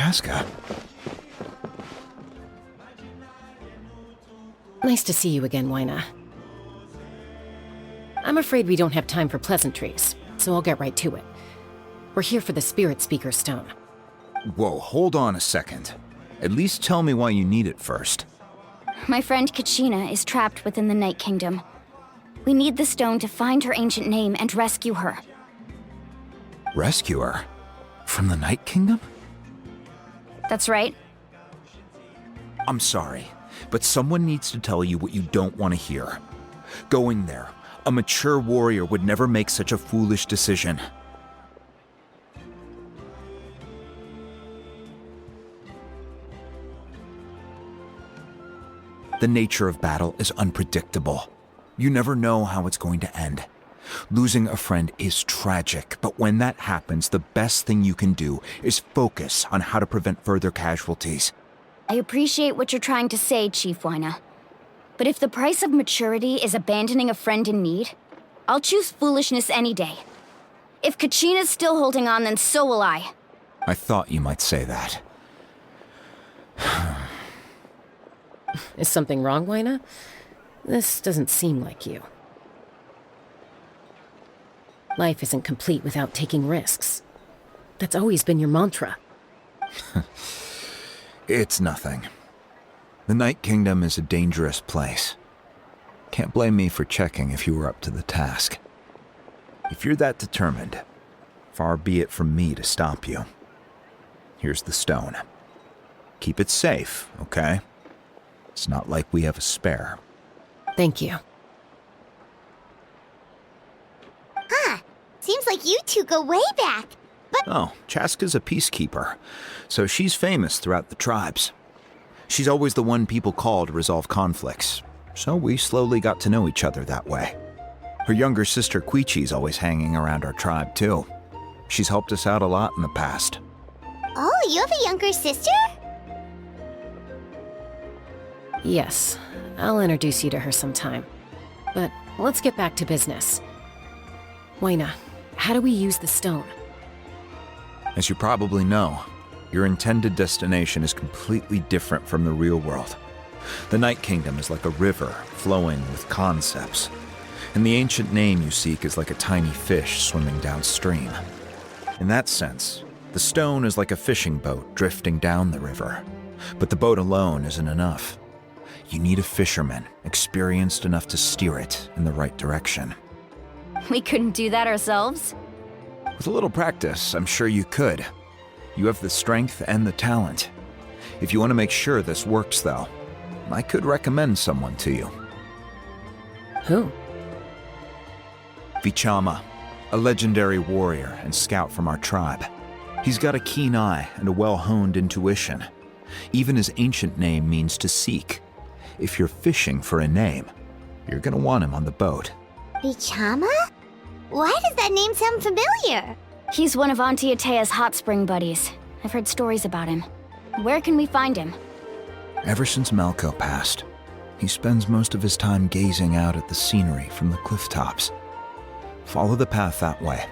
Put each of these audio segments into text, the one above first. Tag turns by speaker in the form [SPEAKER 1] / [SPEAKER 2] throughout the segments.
[SPEAKER 1] Chaska.
[SPEAKER 2] Nice to see you again, Wyna. I'm afraid we don't have time for pleasantries, so I'll get right to it. We're here for the Spirit Speaker Stone.
[SPEAKER 1] Whoa, hold on a second. At least tell me why you need it first.
[SPEAKER 3] My friend Kachina is trapped within the Night Kingdom. We need the stone to find her ancient name and rescue her.
[SPEAKER 1] Rescue her? From the Night Kingdom?
[SPEAKER 3] That's right.
[SPEAKER 1] I'm sorry, but someone needs to tell you what you don't want to hear. Going there, a mature warrior would never make such a foolish decision. The nature of battle is unpredictable. You never know how it's going to end. Losing a friend is tragic, but when that happens, the best thing you can do is focus on how to prevent further casualties.
[SPEAKER 3] I appreciate what you're trying to say, Chief Wyna. But if the price of maturity is abandoning a friend in need, I'll choose foolishness any day. If Kachina's still holding on, then so will I.
[SPEAKER 1] I thought you might say that.
[SPEAKER 2] Is something wrong, Wyna? This doesn't seem like you. Life isn't complete without taking risks. That's always been your mantra.
[SPEAKER 1] It's nothing. The Night Kingdom is a dangerous place. Can't blame me for checking if you were up to the task. If you're that determined, far be it from me to stop you. Here's the stone. Keep it safe, okay? It's not like we have a spare.
[SPEAKER 2] Thank you.
[SPEAKER 4] Seems like you two go way back. But
[SPEAKER 1] Oh, Chaska's a peacekeeper, so she's famous throughout the tribes. She's always the one people call to resolve conflicts, so we slowly got to know each other that way. Her younger sister Quichi's always hanging around our tribe, too. She's helped us out a lot in the past.
[SPEAKER 4] oh, you have a younger sister?
[SPEAKER 2] Yes, I'll introduce you to her sometime. But let's get back to business. Wyna, how do we use the stone?
[SPEAKER 1] As you probably know, your intended destination is completely different from the real world. The Night Kingdom is like a river flowing with concepts, and the ancient name you seek is like a tiny fish swimming downstream. In that sense, the stone is like a fishing boat drifting down the river, but the boat alone isn't enough. You need a fisherman experienced enough to steer it in the right direction.
[SPEAKER 3] We couldn't do that ourselves?
[SPEAKER 1] With a little practice, I'm sure you could. You have the strength and the talent. If you want to make sure this works, though, I could recommend someone to you.
[SPEAKER 2] Who?
[SPEAKER 1] Vichama, a legendary warrior and scout from our tribe. He's got a keen eye and a well-honed intuition. Even his ancient name means to seek. If you're fishing for a name, you're gonna want him on the boat.
[SPEAKER 4] Bichama? Why does that name sound familiar?
[SPEAKER 3] He's one of Auntie Atea's hot spring buddies. I've heard stories about him. Where can we find him?
[SPEAKER 1] Ever since Malco passed, he spends most of his time gazing out at the scenery from the cliff tops. Follow the path that way,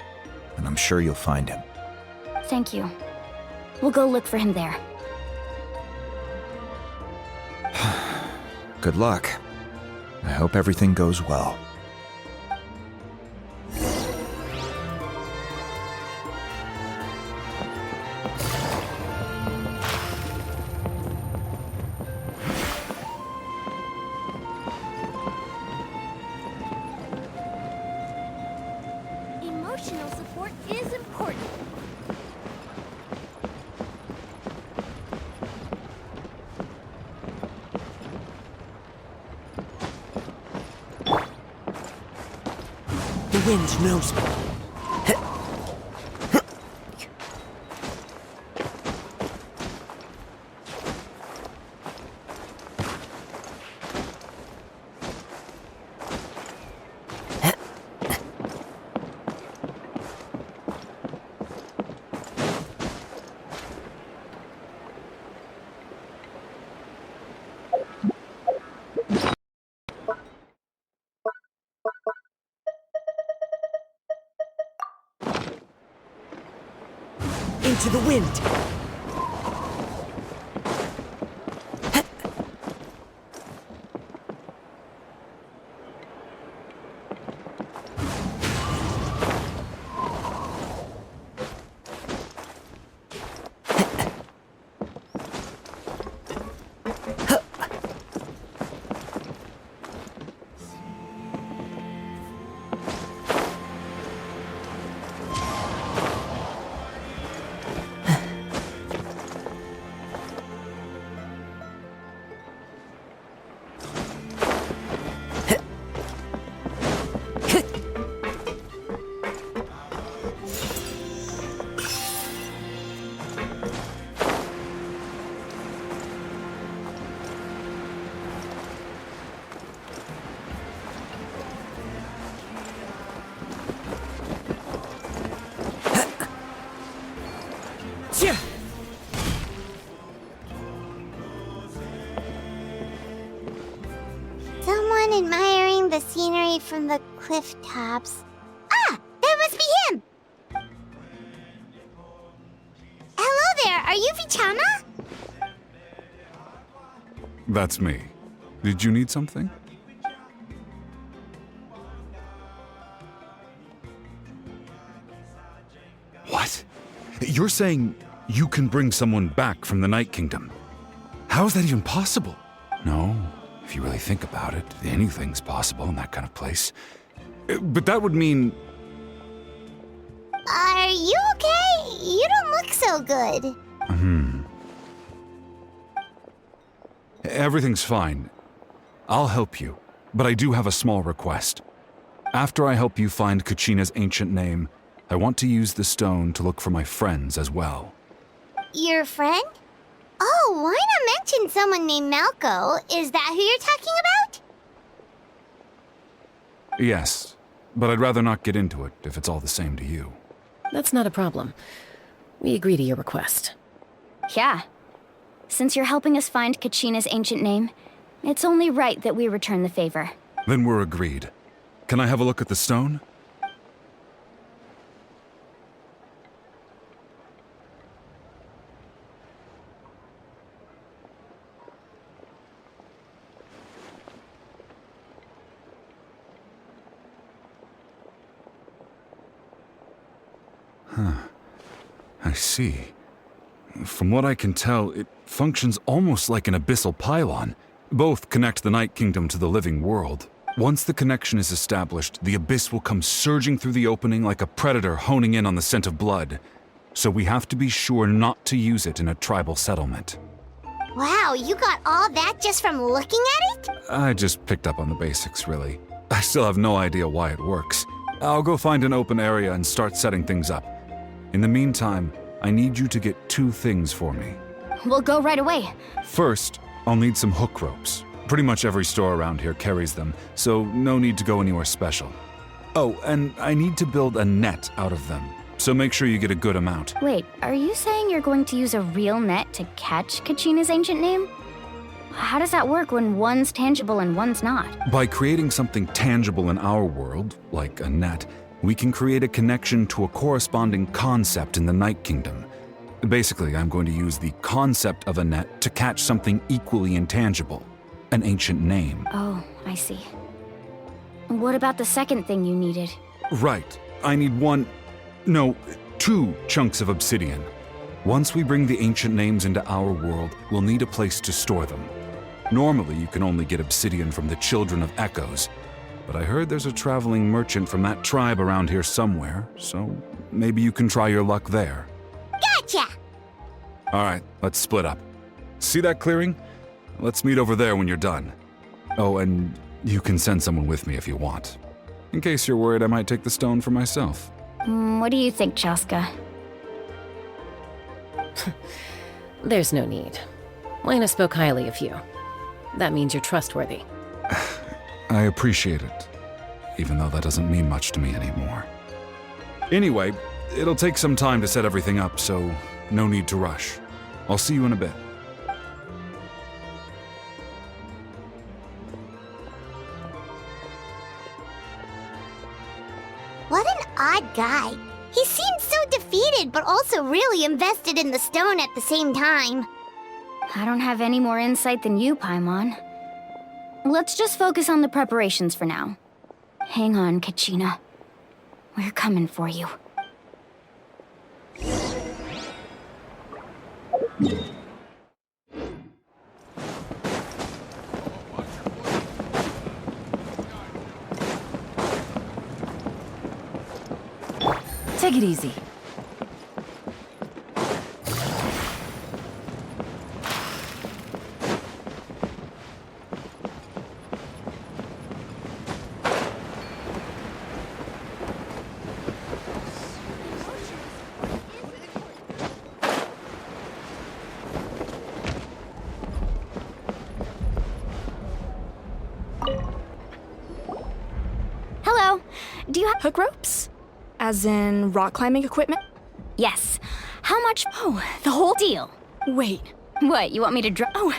[SPEAKER 1] and I'm sure you'll find him.
[SPEAKER 3] Thank you. We'll go look for him there.
[SPEAKER 1] Good luck. I hope everything goes well.
[SPEAKER 4] Emotional support is important.
[SPEAKER 5] The wind knows me. Into the wind.
[SPEAKER 4] the scenery from the cliff tops. Ah! That must be him! Hello there, are you Vichama?
[SPEAKER 6] That's me. Did you need something? What? You're saying you can bring someone back from the Night Kingdom? How is that even possible? No, if you really think about it, anything's possible in that kind of place. But that would mean...
[SPEAKER 4] Are you okay? You don't look so good.
[SPEAKER 6] Everything's fine. I'll help you, but I do have a small request. After I help you find Kachina's ancient name, I want to use the stone to look for my friends as well.
[SPEAKER 4] Your friend? Oh, why not mention someone named Malco? Is that who you're talking about?
[SPEAKER 6] Yes, but I'd rather not get into it if it's all the same to you.
[SPEAKER 2] That's not a problem. We agree to your request.
[SPEAKER 3] Yeah. Since you're helping us find Kachina's ancient name, it's only right that we return the favor.
[SPEAKER 6] Then we're agreed. Can I have a look at the stone? I see. From what I can tell, it functions almost like an abyssal pylon. Both connect the Night Kingdom to the living world. Once the connection is established, the abyss will come surging through the opening like a predator honing in on the scent of blood. So we have to be sure not to use it in a tribal settlement.
[SPEAKER 4] Wow, you got all that just from looking at it?
[SPEAKER 6] I just picked up on the basics, really. I still have no idea why it works. I'll go find an open area and start setting things up. In the meantime, I need you to get 2 things for me.
[SPEAKER 3] We'll go right away.
[SPEAKER 6] First, I'll need some hook ropes. Pretty much every store around here carries them, so no need to go anywhere special. Oh, and I need to build a net out of them, so make sure you get a good amount.
[SPEAKER 3] Wait, are you saying you're going to use a real net to catch Kachina's ancient name? How does that work when one's tangible and one's not?
[SPEAKER 6] By creating something tangible in our world, like a net, we can create a connection to a corresponding concept in the Night Kingdom. Basically, I'm going to use the concept of a net to catch something equally intangible, an ancient name.
[SPEAKER 3] Oh, I see. What about the second thing you needed?
[SPEAKER 6] Right. I need 2 chunks of obsidian. Once we bring the ancient names into our world, we'll need a place to store them. Normally, you can only get obsidian from the Children of Echoes, but I heard there's a traveling merchant from that tribe around here somewhere, so maybe you can try your luck there.
[SPEAKER 4] Gotcha!
[SPEAKER 6] All right, let's split up. See that clearing? Let's meet over there when you're done. Oh, and you can send someone with me if you want. In case you're worried I might take the stone for myself.
[SPEAKER 3] What do you think, Chaska?
[SPEAKER 2] There's no need. Lena spoke highly of you. That means you're trustworthy.
[SPEAKER 6] I appreciate it, even though that doesn't mean much to me anymore. Anyway, it'll take some time to set everything up, so no need to rush. I'll see you in a bit.
[SPEAKER 4] What an odd guy. He seemed so defeated, but also really invested in the stone at the same time.
[SPEAKER 3] I don't have any more insight than you, Paimon. Let's just focus on the preparations for now. Hang on, Kachina. We're coming for you.
[SPEAKER 2] Take it easy.
[SPEAKER 3] Hello. Do you have...
[SPEAKER 7] Hook ropes? As in rock climbing equipment?
[SPEAKER 3] Yes. How much...
[SPEAKER 7] Oh, the whole
[SPEAKER 3] deal?
[SPEAKER 7] Wait.
[SPEAKER 3] What, you want me to
[SPEAKER 7] Oh,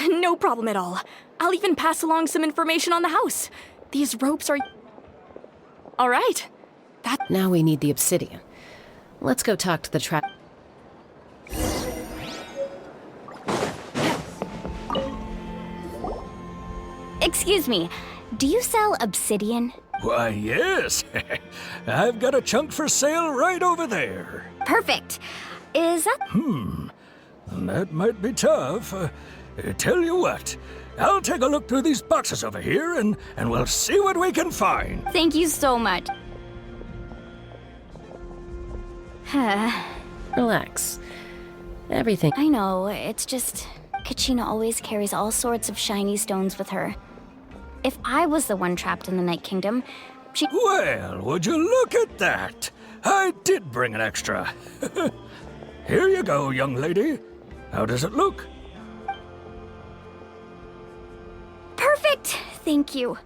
[SPEAKER 7] no problem at all. I'll even pass along some information on the house. These ropes are... All right.
[SPEAKER 2] Now we need the obsidian. Let's go talk to the trap.
[SPEAKER 3] Excuse me, do you sell obsidian?
[SPEAKER 8] Why, yes. I've got a chunk for sale right over there.
[SPEAKER 3] Perfect. Is that...
[SPEAKER 8] That might be tough. Tell you what, I'll take a look through these boxes over here and we'll see what we can find.
[SPEAKER 3] Thank you so much.
[SPEAKER 2] Relax. Everything.
[SPEAKER 3] I know, it's just... Kachina always carries all sorts of shiny stones with her. If I was the one trapped in the Night Kingdom, she...
[SPEAKER 8] Well, would you look at that? I did bring an extra. Here you go, young lady. How does it look?
[SPEAKER 3] Perfect! Thank you.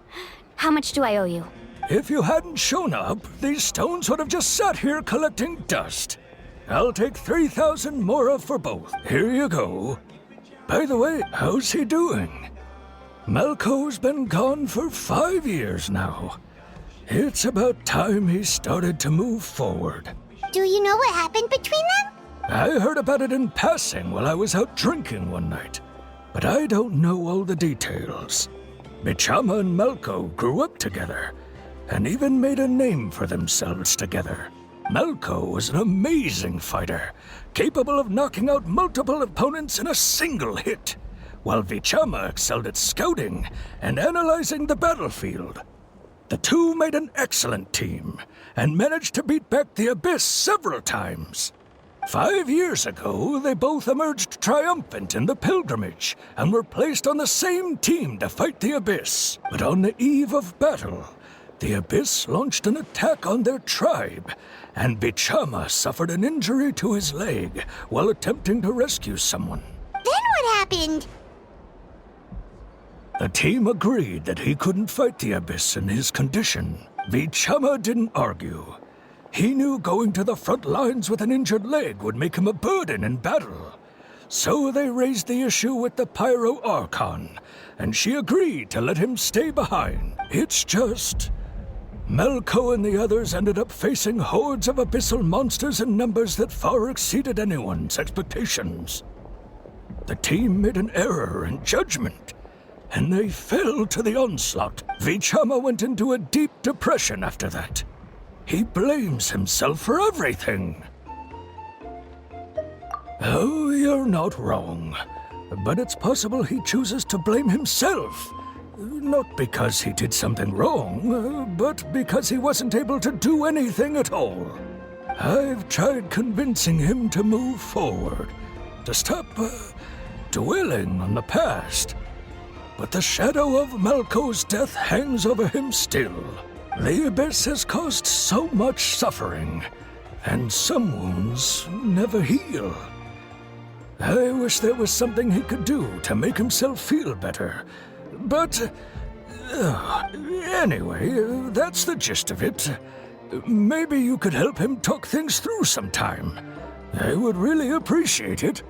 [SPEAKER 3] How much do I owe you?
[SPEAKER 8] If you hadn't shown up, these stones would have just sat here collecting dust. I'll take 3,000 mora for both. Here you go. By the way, how's he doing? Malco's been gone for 5 years now. It's about time he started to move forward.
[SPEAKER 4] Do you know what happened between them?
[SPEAKER 8] I heard about it in passing while I was out drinking one night, but I don't know all the details. Bichama and Malco grew up together, and even made a name for themselves together. Malco was an amazing fighter, capable of knocking out multiple opponents in a single hit, while Bichama excelled at scouting and analyzing the battlefield. The two made an excellent team, and managed to beat back the Abyss several times. 5 years ago, they both emerged triumphant in the pilgrimage, and were placed on the same team to fight the Abyss. But on the eve of battle, the Abyss launched an attack on their tribe, and Bichama suffered an injury to his leg while attempting to rescue someone.
[SPEAKER 4] Then what happened?
[SPEAKER 8] The team agreed that he couldn't fight the Abyss in his condition. Bichama didn't argue. He knew going to the front lines with an injured leg would make him a burden in battle. So they raised the issue with the Pyro Archon, and she agreed to let him stay behind. It's just... Malco and the others ended up facing hordes of abyssal monsters in numbers that far exceeded anyone's expectations. The team made an error in judgment, and they fell to the onslaught. Bichama went into a deep depression after that. He blames himself for everything. Oh, you're not wrong. But it's possible he chooses to blame himself. Not because he did something wrong, but because he wasn't able to do anything at all. I've tried convincing him to move forward, to stop dwelling on the past. But the shadow of Malco's death hangs over him still. The Abyss has caused so much suffering, and some wounds never heal. I wish there was something he could do to make himself feel better. But, anyway, that's the gist of it. Maybe you could help him talk things through sometime. I would really appreciate it.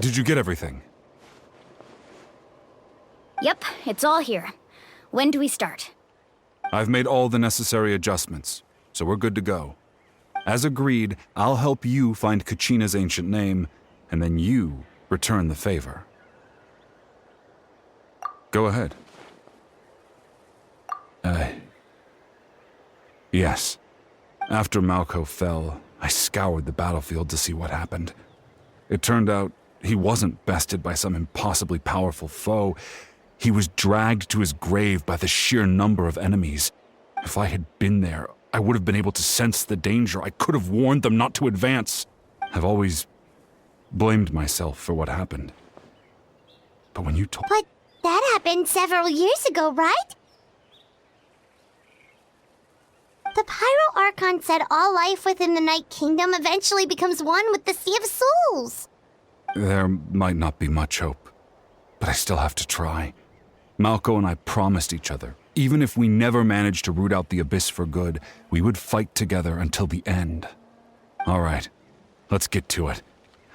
[SPEAKER 6] Did you get everything?
[SPEAKER 3] Yep, it's all here. When do we start?
[SPEAKER 6] I've made all the necessary adjustments, so we're good to go. As agreed, I'll help you find Kachina's ancient name, and then you return the favor. Go ahead. Yes. After Malko fell, I scoured the battlefield to see what happened. It turned out he wasn't bested by some impossibly powerful foe. He was dragged to his grave by the sheer number of enemies. If I had been there, I would have been able to sense the danger. I could have warned them not to advance. I've always blamed myself for what happened. But when you told...
[SPEAKER 4] But that happened several years ago, right? The Pyro Archon said all life within the Night Kingdom eventually becomes one with the Sea of Souls.
[SPEAKER 6] There might not be much hope, but I still have to try. Malko and I promised each other, even if we never managed to root out the Abyss for good, we would fight together until the end. All right, let's get to it.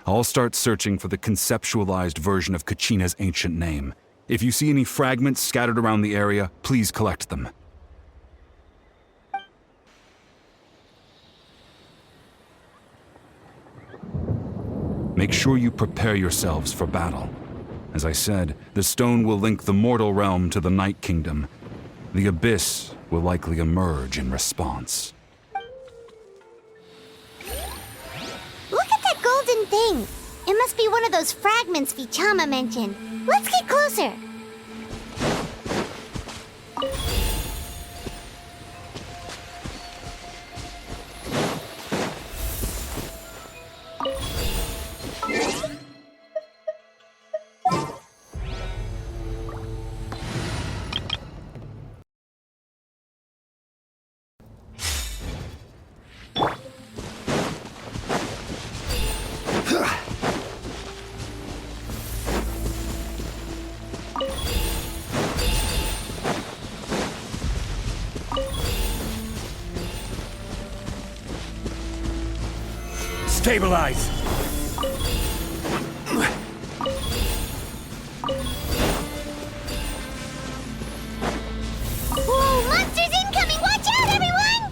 [SPEAKER 6] I'll start searching for the conceptualized version of Kachina's ancient name. If you see any fragments scattered around the area, please collect them. Make sure you prepare yourselves for battle. As I said, the stone will link the mortal realm to the Night Kingdom. The Abyss will likely emerge in response.
[SPEAKER 4] Look at that golden thing. It must be one of those fragments Vichama mentioned. Let's get closer.
[SPEAKER 8] Stabilize!
[SPEAKER 4] Whoa, monsters incoming! Watch out, everyone!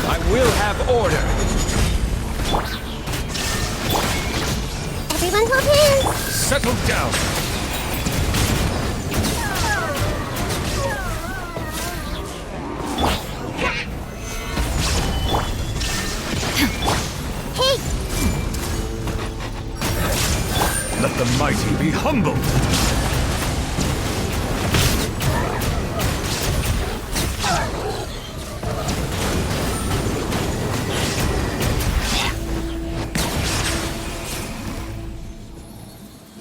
[SPEAKER 1] I will have order.
[SPEAKER 4] Everyone hold hands!
[SPEAKER 1] Settle down.
[SPEAKER 4] Hey!
[SPEAKER 1] Let the mighty be humbled.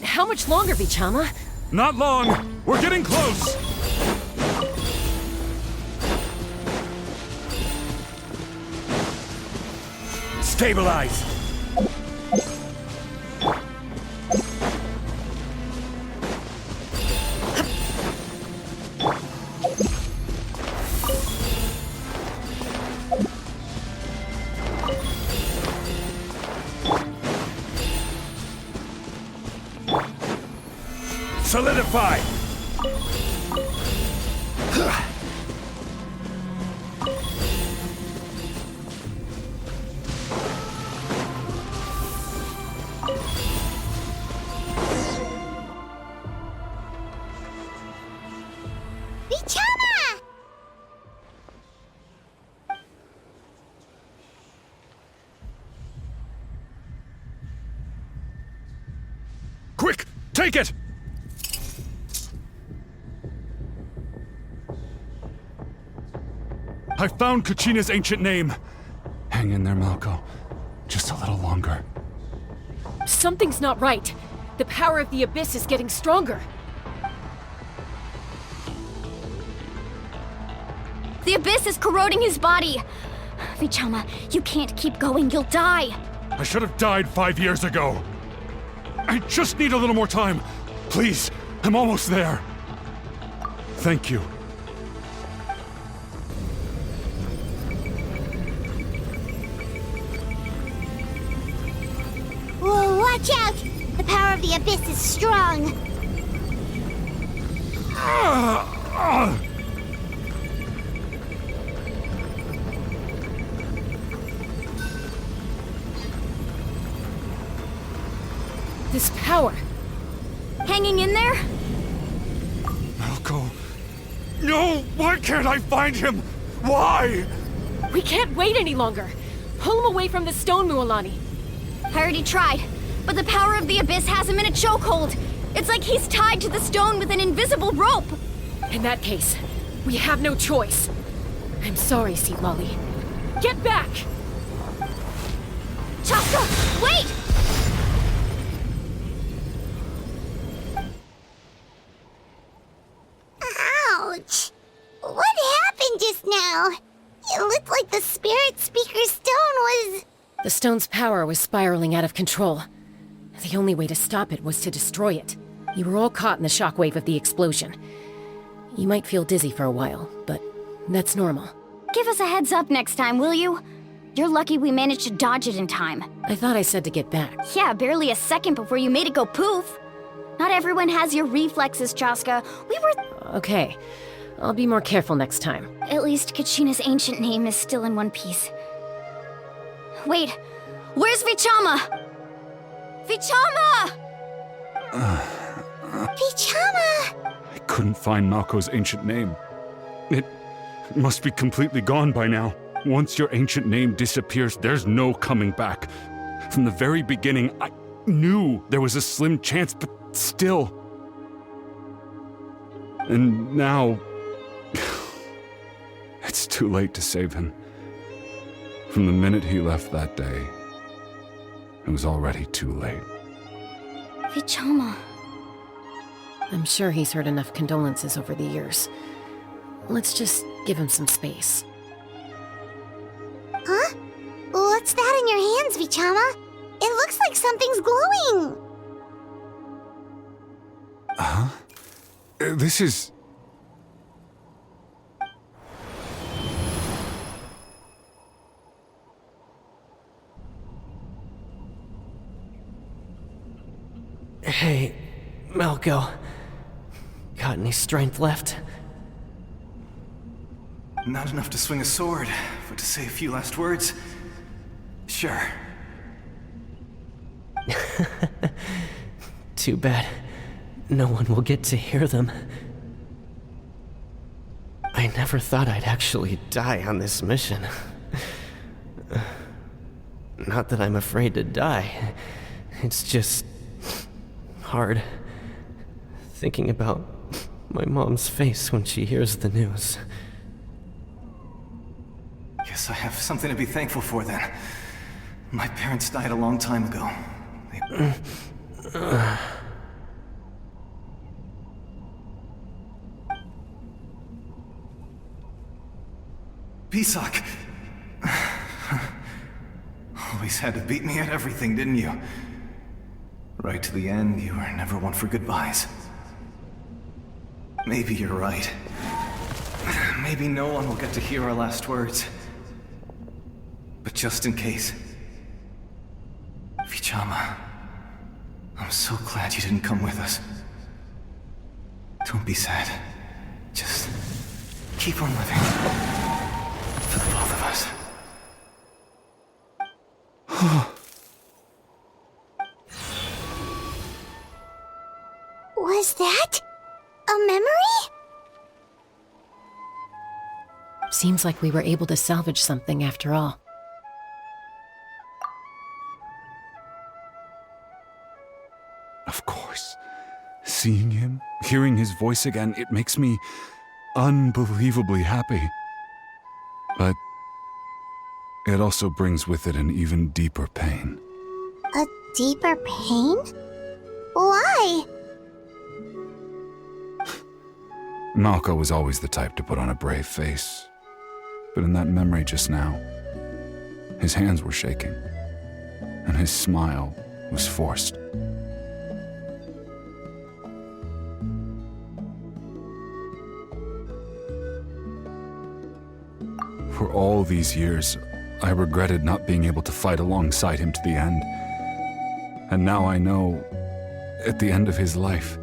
[SPEAKER 2] How much longer, Vichama?
[SPEAKER 6] Not long! We're getting close!
[SPEAKER 8] Stabilize!
[SPEAKER 6] solidify!
[SPEAKER 4] Vichama!
[SPEAKER 6] Quick! Take it! I found Kachina's ancient name. Hang in there, Malco. Just a little longer.
[SPEAKER 2] Something's not right. The power of the Abyss is getting stronger.
[SPEAKER 3] The Abyss is corroding his body. Vichama, you can't keep going. You'll die.
[SPEAKER 6] I should have died 5 years ago. I just need a little more time. Please, I'm almost there. Thank you.
[SPEAKER 4] Whoa, watch out! The power of the Abyss is strong.
[SPEAKER 2] This power.
[SPEAKER 3] Hanging in there?
[SPEAKER 6] Malco. No! Why can't I find him? Why?
[SPEAKER 2] We can't wait any longer. Pull him away from the stone, Mualani.
[SPEAKER 3] I already tried, but the power of the Abyss has him in a chokehold. It's like he's tied to the stone with an invisible rope.
[SPEAKER 2] In that case, we have no choice. I'm sorry, Sea Lolly. Get back!
[SPEAKER 3] Chaska, wait!
[SPEAKER 4] Ouch! What happened just now? It looked like the Spirit Speaker's stone was...
[SPEAKER 2] The stone's power was spiraling out of control. The only way to stop it was to destroy it. You were all caught in the shockwave of the explosion. You might feel dizzy for a while, but that's normal.
[SPEAKER 3] Give us a heads up next time, will you? You're lucky we managed to dodge it in time.
[SPEAKER 2] I thought I said to get back.
[SPEAKER 3] Yeah, barely a second before you made it go poof. Not everyone has your reflexes, Chaska. We were...
[SPEAKER 2] Okay, I'll be more careful next time.
[SPEAKER 3] At least Kachina's ancient name is still in one piece. Wait, where's Vichama? Vichama!
[SPEAKER 4] Vichama!
[SPEAKER 6] I couldn't find Malco's ancient name. It must be completely gone by now. Once your ancient name disappears, there's no coming back. From the very beginning, I knew there was a slim chance, but still. And now... it's too late to save him. From the minute he left that day, it was already too late.
[SPEAKER 3] Vichama.
[SPEAKER 2] I'm sure he's heard enough condolences over the years. Let's just give him some space.
[SPEAKER 4] Huh? What's that in your hands, Vichama? It looks like something's glowing!
[SPEAKER 6] Huh? This is...
[SPEAKER 5] Hey, Malco. Got any strength left?
[SPEAKER 9] Not enough to swing a sword, but to say a few last words? Sure.
[SPEAKER 5] Too bad. No one will get to hear them. I never thought I'd actually die on this mission. Not that I'm afraid to die. It's just... hard. Thinking about my mom's face when she hears the news.
[SPEAKER 9] Guess I have something to be thankful for then. My parents died a long time ago. Pisak! Always had to beat me at everything, didn't you? Right to the end, you were never one for goodbyes. Maybe you're right. Maybe no one will get to hear our last words. But just in case... Vichama, I'm so glad you didn't come with us. Don't be sad. Just keep on living. For the both of us.
[SPEAKER 4] Was that a memory?
[SPEAKER 2] Seems like we were able to salvage something after all.
[SPEAKER 6] Of course. Seeing him, hearing his voice again, it makes me unbelievably happy. But it also brings with it an even deeper pain.
[SPEAKER 4] A deeper pain? Why?
[SPEAKER 6] Malco was always the type to put on a brave face. But in that memory just now, his hands were shaking, and his smile was forced. For all these years, I regretted not being able to fight alongside him to the end. And now I know, at the end of his life,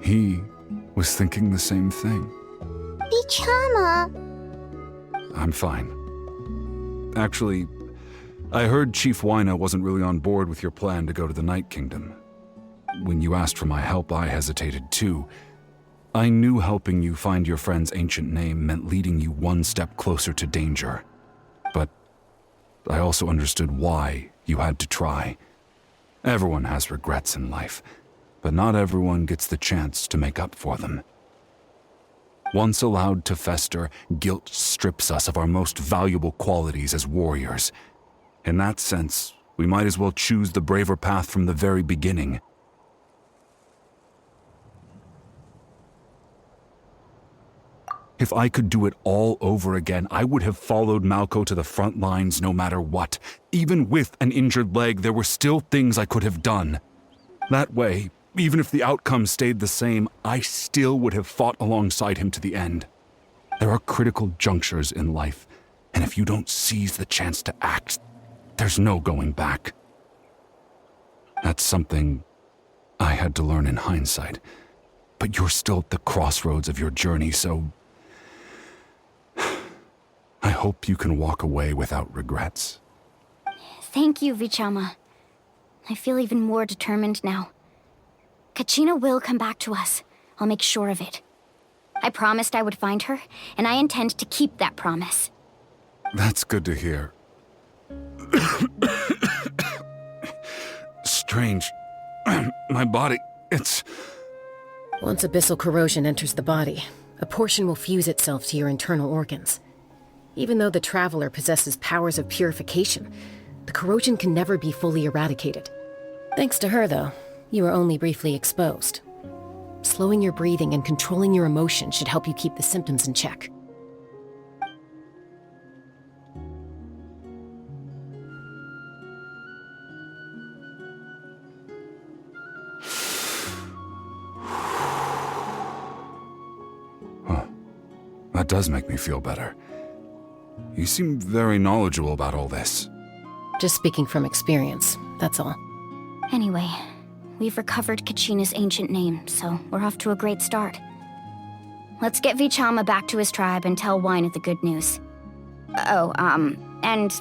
[SPEAKER 6] he was thinking the same thing.
[SPEAKER 4] Bichama.
[SPEAKER 6] I'm fine. Actually, I heard Chief Wyna wasn't really on board with your plan to go to the Night Kingdom. When you asked for my help, I hesitated too. I knew helping you find your friend's ancient name meant leading you one step closer to danger. But I also understood why you had to try. Everyone has regrets in life, but not everyone gets the chance to make up for them. Once allowed to fester, guilt strips us of our most valuable qualities as warriors. In that sense, we might as well choose the braver path from the very beginning. If I could do it all over again, I would have followed Malco to the front lines no matter what. Even with an injured leg, there were still things I could have done. That way, even if the outcome stayed the same, I still would have fought alongside him to the end. There are critical junctures in life, and if you don't seize the chance to act, there's no going back. That's something I had to learn in hindsight. But you're still at the crossroads of your journey, so I hope you can walk away without regrets.
[SPEAKER 3] Thank you, Vichama. I feel even more determined now. Kachina will come back to us. I'll make sure of it. I promised I would find her, and I intend to keep that promise.
[SPEAKER 6] That's good to hear. Strange. My body, it's...
[SPEAKER 2] Once abyssal corrosion enters the body, a portion will fuse itself to your internal organs. Even though the Traveler possesses powers of purification, the corrosion can never be fully eradicated. Thanks to her, though, you are only briefly exposed. Slowing your breathing and controlling your emotions should help you keep the symptoms in check.
[SPEAKER 6] That does make me feel better. You seem very knowledgeable about all this.
[SPEAKER 2] Just speaking from experience, that's all.
[SPEAKER 3] Anyway, we've recovered Kachina's ancient name, so we're off to a great start. Let's get Vichama back to his tribe and tell Wyna the good news. And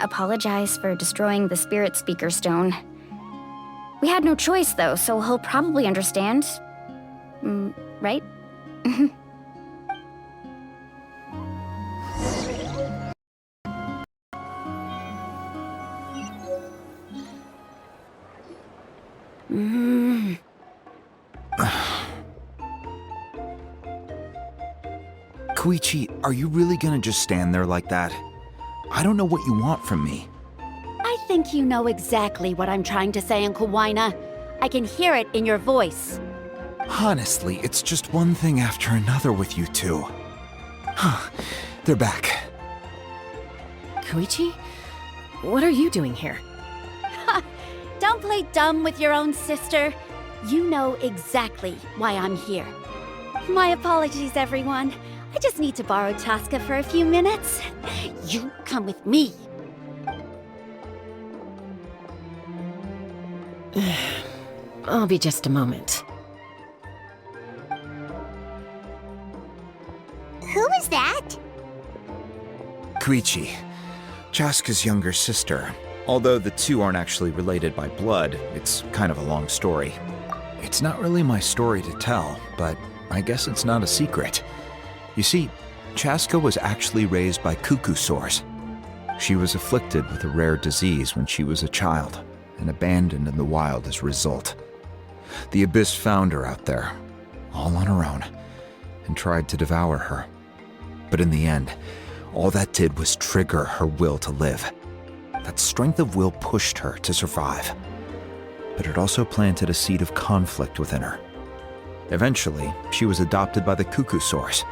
[SPEAKER 3] apologize for destroying the Spirit Speaker Stone. We had no choice, though, so he'll probably understand. Right?
[SPEAKER 1] Koichi, are you really gonna just stand there like that? I don't know what you want from me.
[SPEAKER 10] I think you know exactly what I'm trying to say, Uncle Wyna. I can hear it in your voice.
[SPEAKER 1] Honestly, it's just one thing after another with you two. They're back.
[SPEAKER 2] Koichi? What are you doing here?
[SPEAKER 10] Don't play dumb with your own sister. You know exactly why I'm here. My apologies, everyone. I just need to borrow Chaska for a few minutes. You come with me.
[SPEAKER 2] I'll be just a moment.
[SPEAKER 4] Who is that?
[SPEAKER 1] Koichi, Chaska's younger sister. Although the two aren't actually related by blood, it's kind of a long story. It's not really my story to tell, but I guess it's not a secret. You see, Chaska was actually raised by cuckoo sores. She was afflicted with a rare disease when she was a child and abandoned in the wild as a result. The Abyss found her out there, all on her own, and tried to devour her. But in the end, all that did was trigger her will to live. That strength of will pushed her to survive. But it also planted a seed of conflict within her. Eventually, she was adopted by the cuckoo source.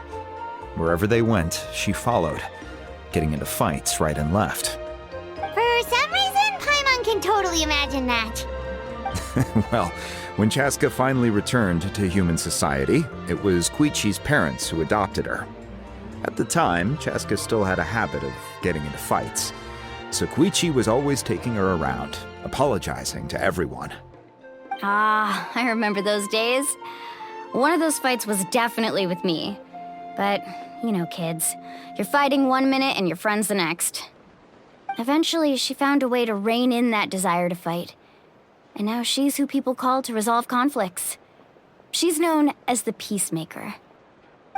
[SPEAKER 1] Wherever they went, she followed, getting into fights right and left.
[SPEAKER 4] For some reason, Paimon can totally imagine that.
[SPEAKER 1] Well, when Chaska finally returned to human society, it was Koichi's parents who adopted her. At the time, Chaska still had a habit of getting into fights, so Koichi was always taking her around, apologizing to everyone.
[SPEAKER 3] Ah, I remember those days. One of those fights was definitely with me. But, you know, kids. You're fighting one minute and your friend's the next. Eventually, she found a way to rein in that desire to fight. And now she's who people call to resolve conflicts. She's known as the Peacemaker.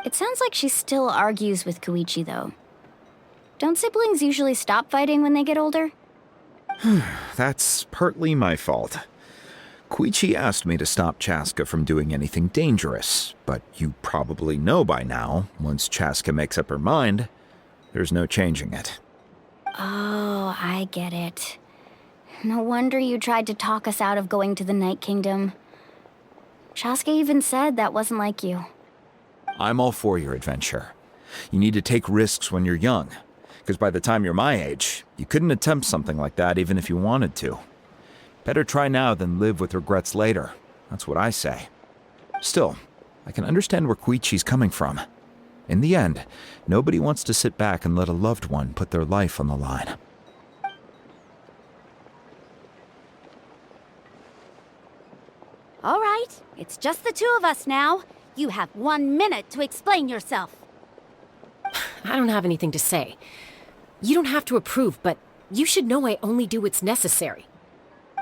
[SPEAKER 3] It sounds like she still argues with Koichi, though. Don't siblings usually stop fighting when they get older?
[SPEAKER 1] That's partly my fault. Koichi asked me to stop Chaska from doing anything dangerous, but you probably know by now, once Chaska makes up her mind, there's no changing it.
[SPEAKER 3] Oh, I get it. No wonder you tried to talk us out of going to the Night Kingdom. Chaska even said that wasn't like you.
[SPEAKER 1] I'm all for your adventure. You need to take risks when you're young, because by the time you're my age, you couldn't attempt something like that even if you wanted to. Better try now than live with regrets later. That's what I say. Still, I can understand where Koichi's coming from. In the end, nobody wants to sit back and let a loved one put their life on the line.
[SPEAKER 10] All right, it's just the two of us now. You have 1 minute to explain yourself.
[SPEAKER 2] I don't have anything to say. You don't have to approve, but you should know I only do what's necessary.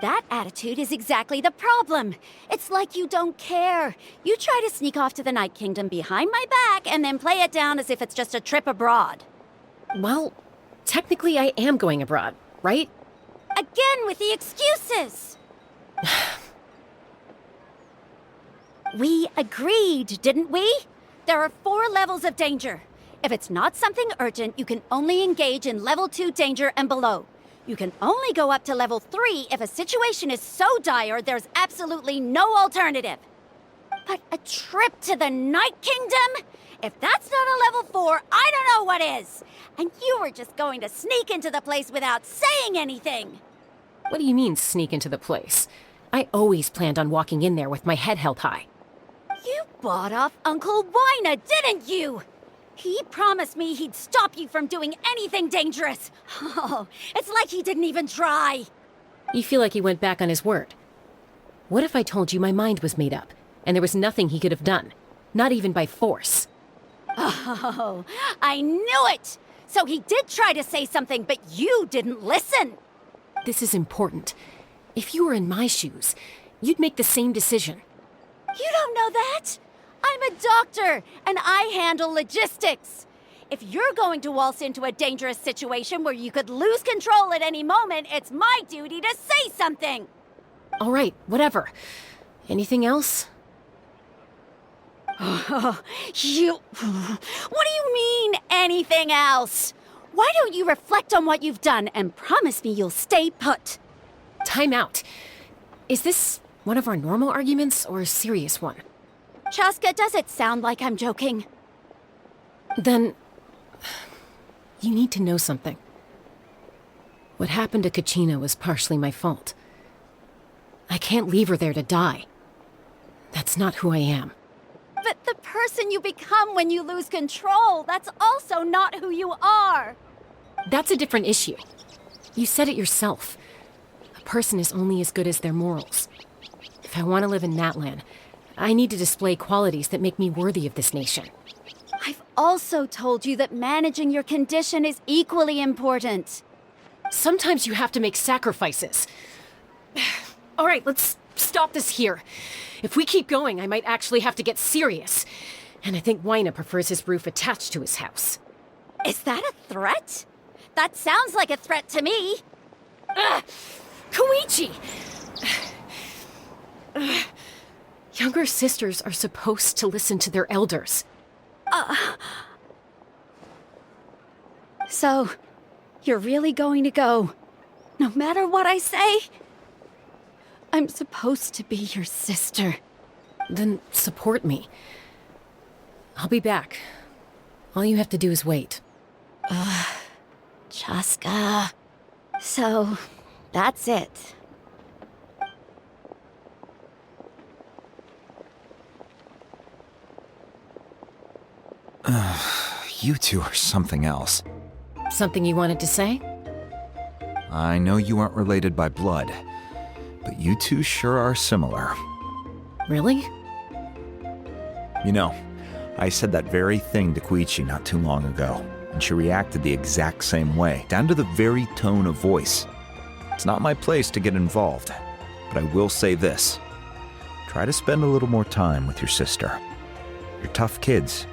[SPEAKER 10] That attitude is exactly the problem. It's like you don't care. You try to sneak off to the Night Kingdom behind my back and then play it down as if it's just a trip abroad.
[SPEAKER 2] Well, technically I am going abroad, right?
[SPEAKER 10] Again with the excuses! We agreed, didn't we? There are 4 levels of danger. If it's not something urgent, you can only engage in level 2 danger and below. You can only go up to level 3 if a situation is so dire there's absolutely no alternative. But a trip to the Night Kingdom? If that's not a level 4, I don't know what is. And you were just going to sneak into the place without saying anything.
[SPEAKER 2] What do you mean, sneak into the place? I always planned on walking in there with my head held high.
[SPEAKER 10] You bought off Uncle Wina, didn't you? He promised me he'd stop you from doing anything dangerous. Oh, it's like he didn't even try.
[SPEAKER 2] You feel like he went back on his word. What if I told you my mind was made up, and there was nothing he could have done? Not even by force.
[SPEAKER 10] Oh, I knew it! So he did try to say something, but you didn't listen.
[SPEAKER 2] This is important. If you were in my shoes, you'd make the same decision.
[SPEAKER 10] You don't know that? I'm a doctor, and I handle logistics. If you're going to waltz into a dangerous situation where you could lose control at any moment, it's my duty to say something.
[SPEAKER 2] All right, whatever. Anything else?
[SPEAKER 10] What do you mean, anything else? Why don't you reflect on what you've done and promise me you'll stay put?
[SPEAKER 2] Time out. Is this one of our normal arguments or a serious one?
[SPEAKER 10] Chaska, does it sound like I'm joking?
[SPEAKER 2] Then, you need to know something. What happened to Kachina was partially my fault. I can't leave her there to die. That's not who I am.
[SPEAKER 10] But the person you become when you lose control, that's also not who you are.
[SPEAKER 2] That's a different issue. You said it yourself. A person is only as good as their morals. If I want to live in Natlan, I need to display qualities that make me worthy of this nation.
[SPEAKER 10] I've also told you that managing your condition is equally important.
[SPEAKER 2] Sometimes you have to make sacrifices. All right, let's stop this here. If we keep going, I might actually have to get serious. And I think Wyna prefers his roof attached to his house.
[SPEAKER 10] Is that a threat? That sounds like a threat to me.
[SPEAKER 2] Koichi! Younger sisters are supposed to listen to their elders.
[SPEAKER 10] So, you're really going to go, no matter what I say? I'm supposed to be your sister.
[SPEAKER 2] Then support me. I'll be back. All you have to do is wait.
[SPEAKER 10] Chaska. So, that's it.
[SPEAKER 1] You two are something else.
[SPEAKER 2] Something you wanted to say?
[SPEAKER 1] I know you aren't related by blood, but you two sure are similar.
[SPEAKER 2] Really?
[SPEAKER 1] You know, I said that very thing to Koichi not too long ago, and she reacted the exact same way, down to the very tone of voice. It's not my place to get involved, but I will say this. Try to spend a little more time with your sister. You're tough kids.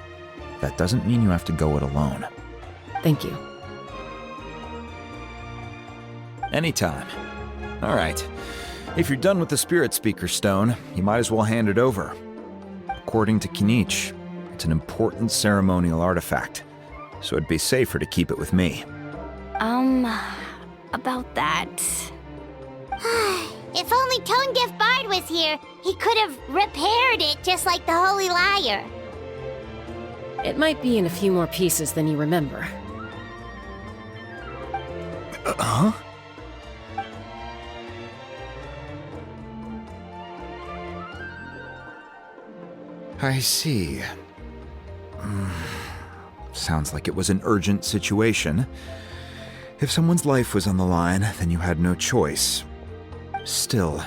[SPEAKER 1] That doesn't mean you have to go it alone.
[SPEAKER 2] Thank you.
[SPEAKER 1] Anytime. All right. If you're done with the Spirit Speaker Stone, you might as well hand it over. According to Kinich, it's an important ceremonial artifact, so it'd be safer to keep it with me.
[SPEAKER 3] About that.
[SPEAKER 4] If only Tone Deaf Bard was here, he could have repaired it just like the Holy Liar.
[SPEAKER 2] It might be in a few more pieces than you remember.
[SPEAKER 1] Huh? I see. Sounds like it was an urgent situation. If someone's life was on the line, then you had no choice. Still,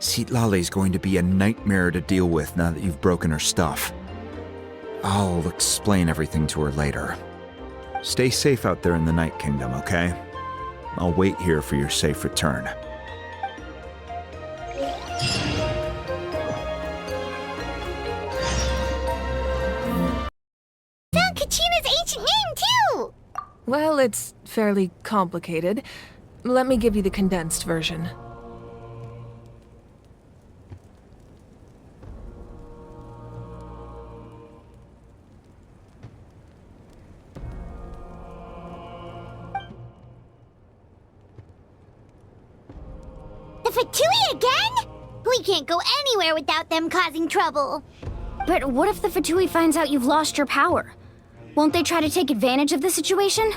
[SPEAKER 1] Citlali's going to be a nightmare to deal with now that you've broken her stuff. I'll explain everything to her later. Stay safe out there in the Night Kingdom, okay? I'll wait here for your safe return.
[SPEAKER 4] Found Kachina's ancient name, too!
[SPEAKER 11] Well, it's fairly complicated. Let me give you the condensed version.
[SPEAKER 4] The Fatui again? We can't go anywhere without them causing trouble.
[SPEAKER 3] But what if the Fatui finds out you've lost your power? Won't they try to take advantage of the situation?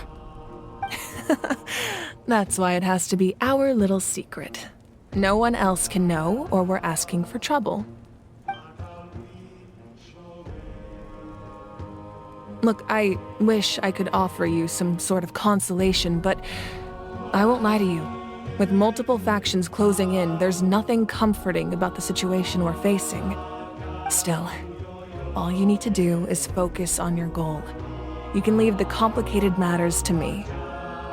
[SPEAKER 11] That's why it has to be our little secret. No one else can know, or we're asking for trouble. Look, I wish I could offer you some sort of consolation, but I won't lie to you. With multiple factions closing in, there's nothing comforting about the situation we're facing. Still, all you need to do is focus on your goal. You can leave the complicated matters to me.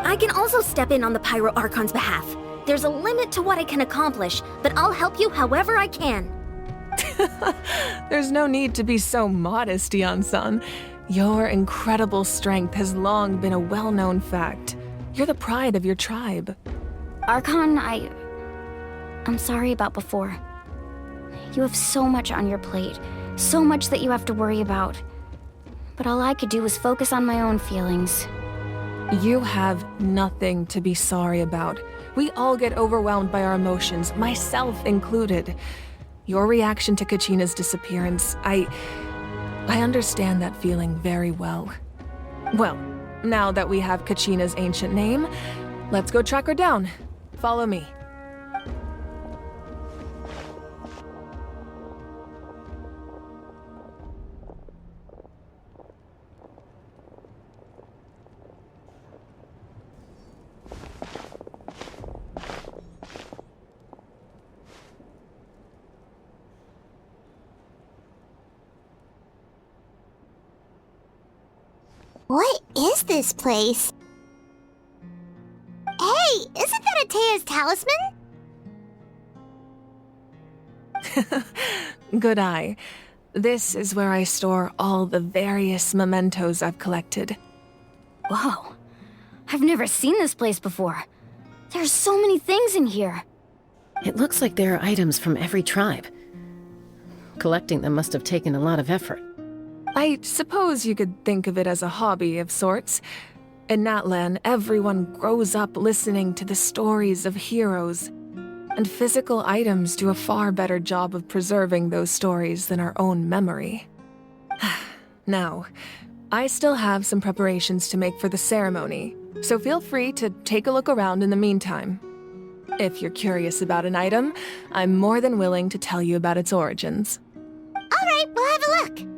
[SPEAKER 3] I can also step in on the Pyro Archon's behalf. There's a limit to what I can accomplish, but I'll help you however I can.
[SPEAKER 11] There's no need to be so modest, Yan-san. Your incredible strength has long been a well-known fact. You're the pride of your tribe.
[SPEAKER 3] Archon, I'm sorry about before. You have so much on your plate, so much that you have to worry about. But all I could do was focus on my own feelings.
[SPEAKER 11] You have nothing to be sorry about. We all get overwhelmed by our emotions, myself included. Your reaction to Kachina's disappearance, I understand that feeling very well. Well, now that we have Kachina's ancient name, let's go track her down. Follow me.
[SPEAKER 4] What is this place? Hey, isn't that Atea's talisman?
[SPEAKER 11] Good eye. This is where I store all the various mementos I've collected.
[SPEAKER 3] Whoa. I've never seen this place before. There's so many things in here.
[SPEAKER 2] It looks like there are items from every tribe. Collecting them must have taken a lot of effort.
[SPEAKER 11] I suppose you could think of it as a hobby of sorts. In Natlan, everyone grows up listening to the stories of heroes, and physical items do a far better job of preserving those stories than our own memory. Now, I still have some preparations to make for the ceremony, so feel free to take a look around in the meantime. If you're curious about an item, I'm more than willing to tell you about its origins.
[SPEAKER 4] All right, we'll have a look.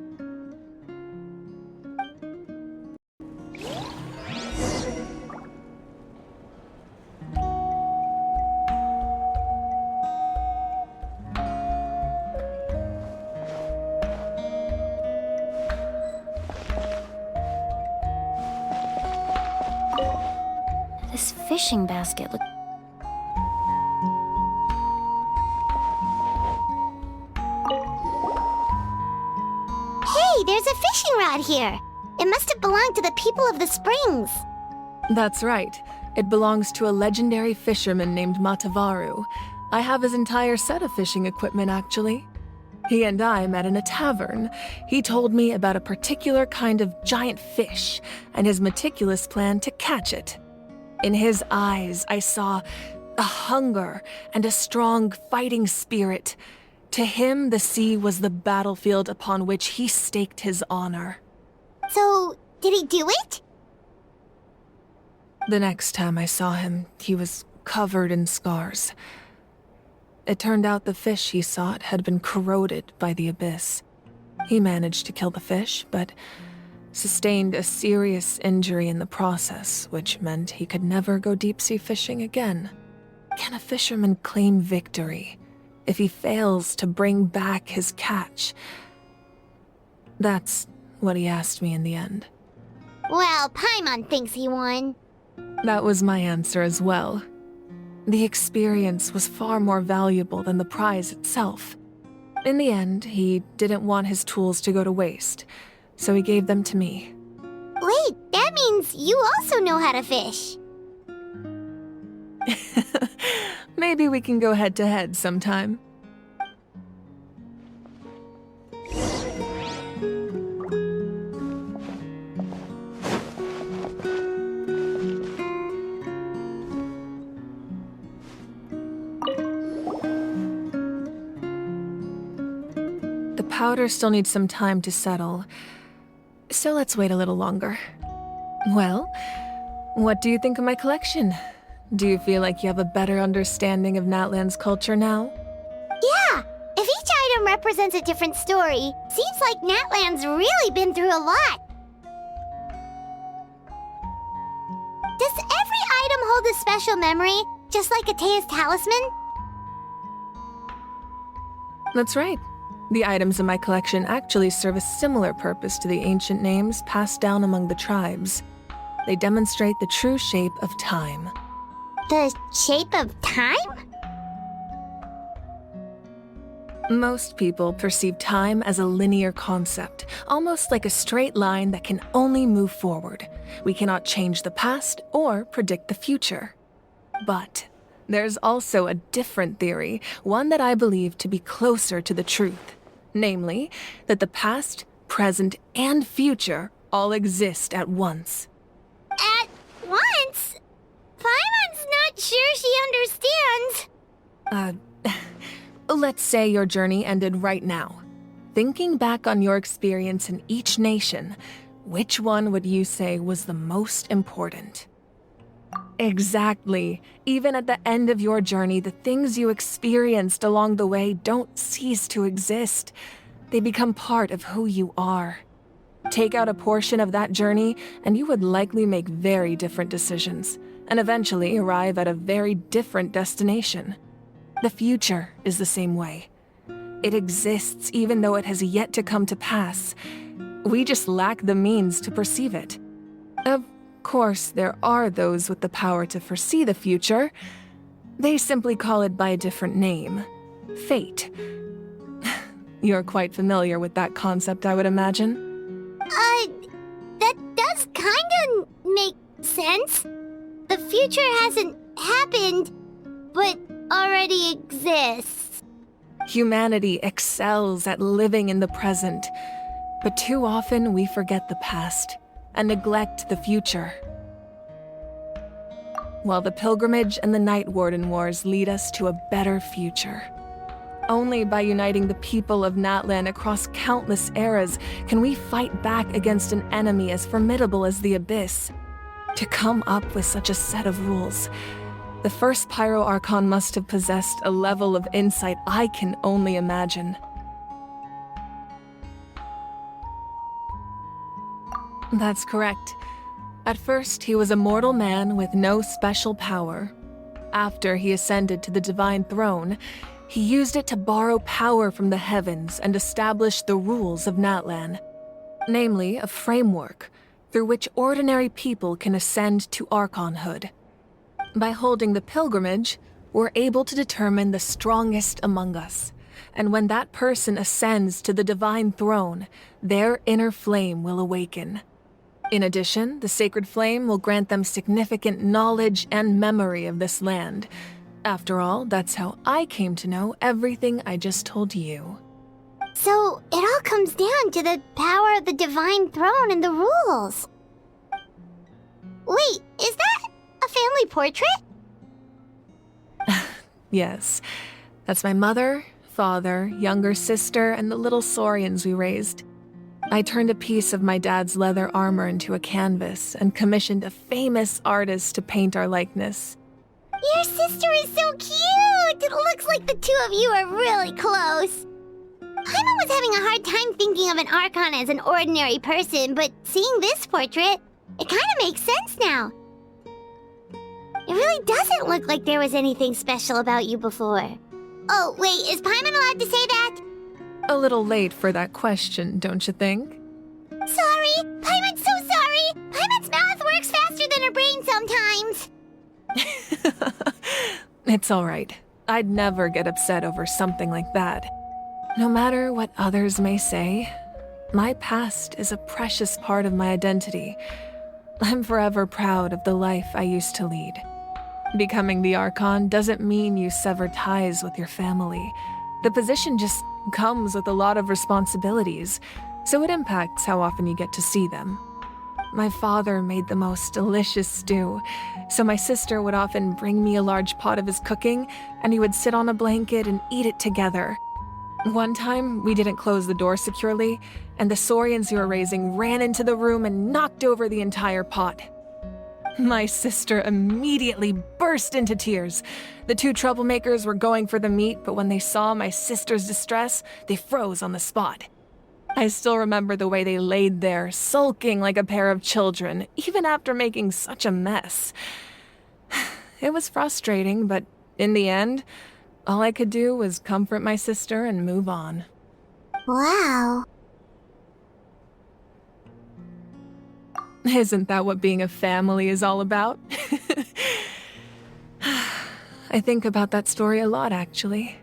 [SPEAKER 3] This fishing basket looks...
[SPEAKER 4] Hey, there's a fishing rod here. It must have belonged to the people of the springs.
[SPEAKER 11] That's right. It belongs to a legendary fisherman named Matavaru. I have his entire set of fishing equipment, actually. He and I met in a tavern. He told me about a particular kind of giant fish and his meticulous plan to catch it. In his eyes, I saw a hunger and a strong fighting spirit. To him, the sea was the battlefield upon which he staked his honor.
[SPEAKER 4] So, did he do it?
[SPEAKER 11] The next time I saw him, he was covered in scars. It turned out the fish he sought had been corroded by the abyss. He managed to kill the fish, but sustained a serious injury in the process, which meant he could never go deep-sea fishing again. Can a fisherman claim victory if he fails to bring back his catch? That's what he asked me in the end.
[SPEAKER 4] Well, Paimon thinks he won.
[SPEAKER 11] That was my answer as well. The experience was far more valuable than the prize itself. In the end, he didn't want his tools to go to waste, so he gave them to me.
[SPEAKER 4] Wait, that means you also know how to fish.
[SPEAKER 11] Maybe we can go head-to-head sometime. The powder still needs some time to settle, so let's wait a little longer. Well, what do you think of my collection? Do you feel like you have a better understanding of Natlan's culture now?
[SPEAKER 4] Yeah, if each item represents a different story, seems like Natlan's really been through a lot. Does every item hold a special memory, just like Atea's talisman?
[SPEAKER 11] That's right. The items in my collection actually serve a similar purpose to the ancient names passed down among the tribes. They demonstrate the true shape of time.
[SPEAKER 4] The shape of time?
[SPEAKER 11] Most people perceive time as a linear concept, almost like a straight line that can only move forward. We cannot change the past or predict the future. But there's also a different theory, one that I believe to be closer to the truth. Namely, that the past, present, and future all exist at once.
[SPEAKER 4] At once? Paimon's not sure she understands.
[SPEAKER 11] Let's say your journey ended right now. Thinking back on your experience in each nation, which one would you say was the most important? Exactly. Even at the end of your journey, the things you experienced along the way don't cease to exist. They become part of who you are. Take out a portion of that journey, and you would likely make very different decisions, and eventually arrive at a very different destination. The future is the same way. It exists even though it has yet to come to pass. We just lack the means to perceive it. Of course, there are those with the power to foresee the future. They simply call it by a different name. Fate. You're quite familiar with that concept, I would imagine.
[SPEAKER 4] That does kinda make sense. The future hasn't happened, but already exists.
[SPEAKER 11] Humanity excels at living in the present, but too often we forget the past and neglect the future. While the pilgrimage and the Night Warden Wars lead us to a better future. Only by uniting the people of Natlan across countless eras can we fight back against an enemy as formidable as the Abyss. To come up with such a set of rules, the first Pyro Archon must have possessed a level of insight I can only imagine. That's correct. At first, he was a mortal man with no special power. After he ascended to the Divine Throne, he used it to borrow power from the heavens and establish the rules of Natlan, namely a framework through which ordinary people can ascend to Archonhood. By holding the pilgrimage, we're able to determine the strongest among us, and when that person ascends to the Divine Throne, their inner flame will awaken. In addition, the sacred flame will grant them significant knowledge and memory of this land. After all, that's how I came to know everything I just told you.
[SPEAKER 4] So, it all comes down to the power of the Divine Throne and the rules. Wait, is that a family portrait?
[SPEAKER 11] Yes. That's my mother, father, younger sister, and the little saurians we raised. I turned a piece of my dad's leather armor into a canvas and commissioned a famous artist to paint our likeness.
[SPEAKER 4] Your sister is so cute! It looks like the two of you are really close. Paimon was having a hard time thinking of an Archon as an ordinary person, but seeing this portrait, it kind of makes sense now. It really doesn't look like there was anything special about you before. Oh, wait, is Paimon allowed to say that?
[SPEAKER 11] A little late for that question, don't you think?
[SPEAKER 4] Sorry! Paimon's so sorry! Paimon's mouth works faster than her brain sometimes!
[SPEAKER 11] It's all right. I'd never get upset over something like that. No matter what others may say, my past is a precious part of my identity. I'm forever proud of the life I used to lead. Becoming the Archon doesn't mean you sever ties with your family. The position just comes with a lot of responsibilities, so it impacts how often you get to see them. My father made the most delicious stew, so my sister would often bring me a large pot of his cooking, and we would sit on a blanket and eat it together. One time, we didn't close the door securely, and the saurians we were raising ran into the room and knocked over the entire pot. My sister immediately burst into tears. The two troublemakers were going for the meat, but when they saw my sister's distress, they froze on the spot. I still remember the way they laid there, sulking like a pair of children, even after making such a mess. It was frustrating, but in the end, all I could do was comfort my sister and move on.
[SPEAKER 4] Wow.
[SPEAKER 11] Isn't that what being a family is all about? I think about that story a lot, actually.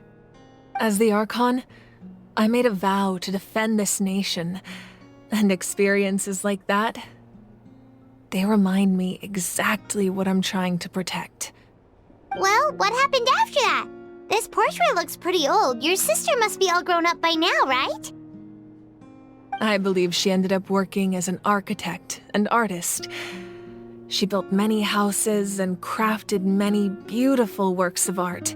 [SPEAKER 11] As the Archon, I made a vow to defend this nation, and experiences like that, they remind me exactly what I'm trying to protect.
[SPEAKER 4] Well, what happened after that? This portrait looks pretty old. Your sister must be all grown up by now, right?
[SPEAKER 11] I believe she ended up working as an architect and artist. She built many houses and crafted many beautiful works of art.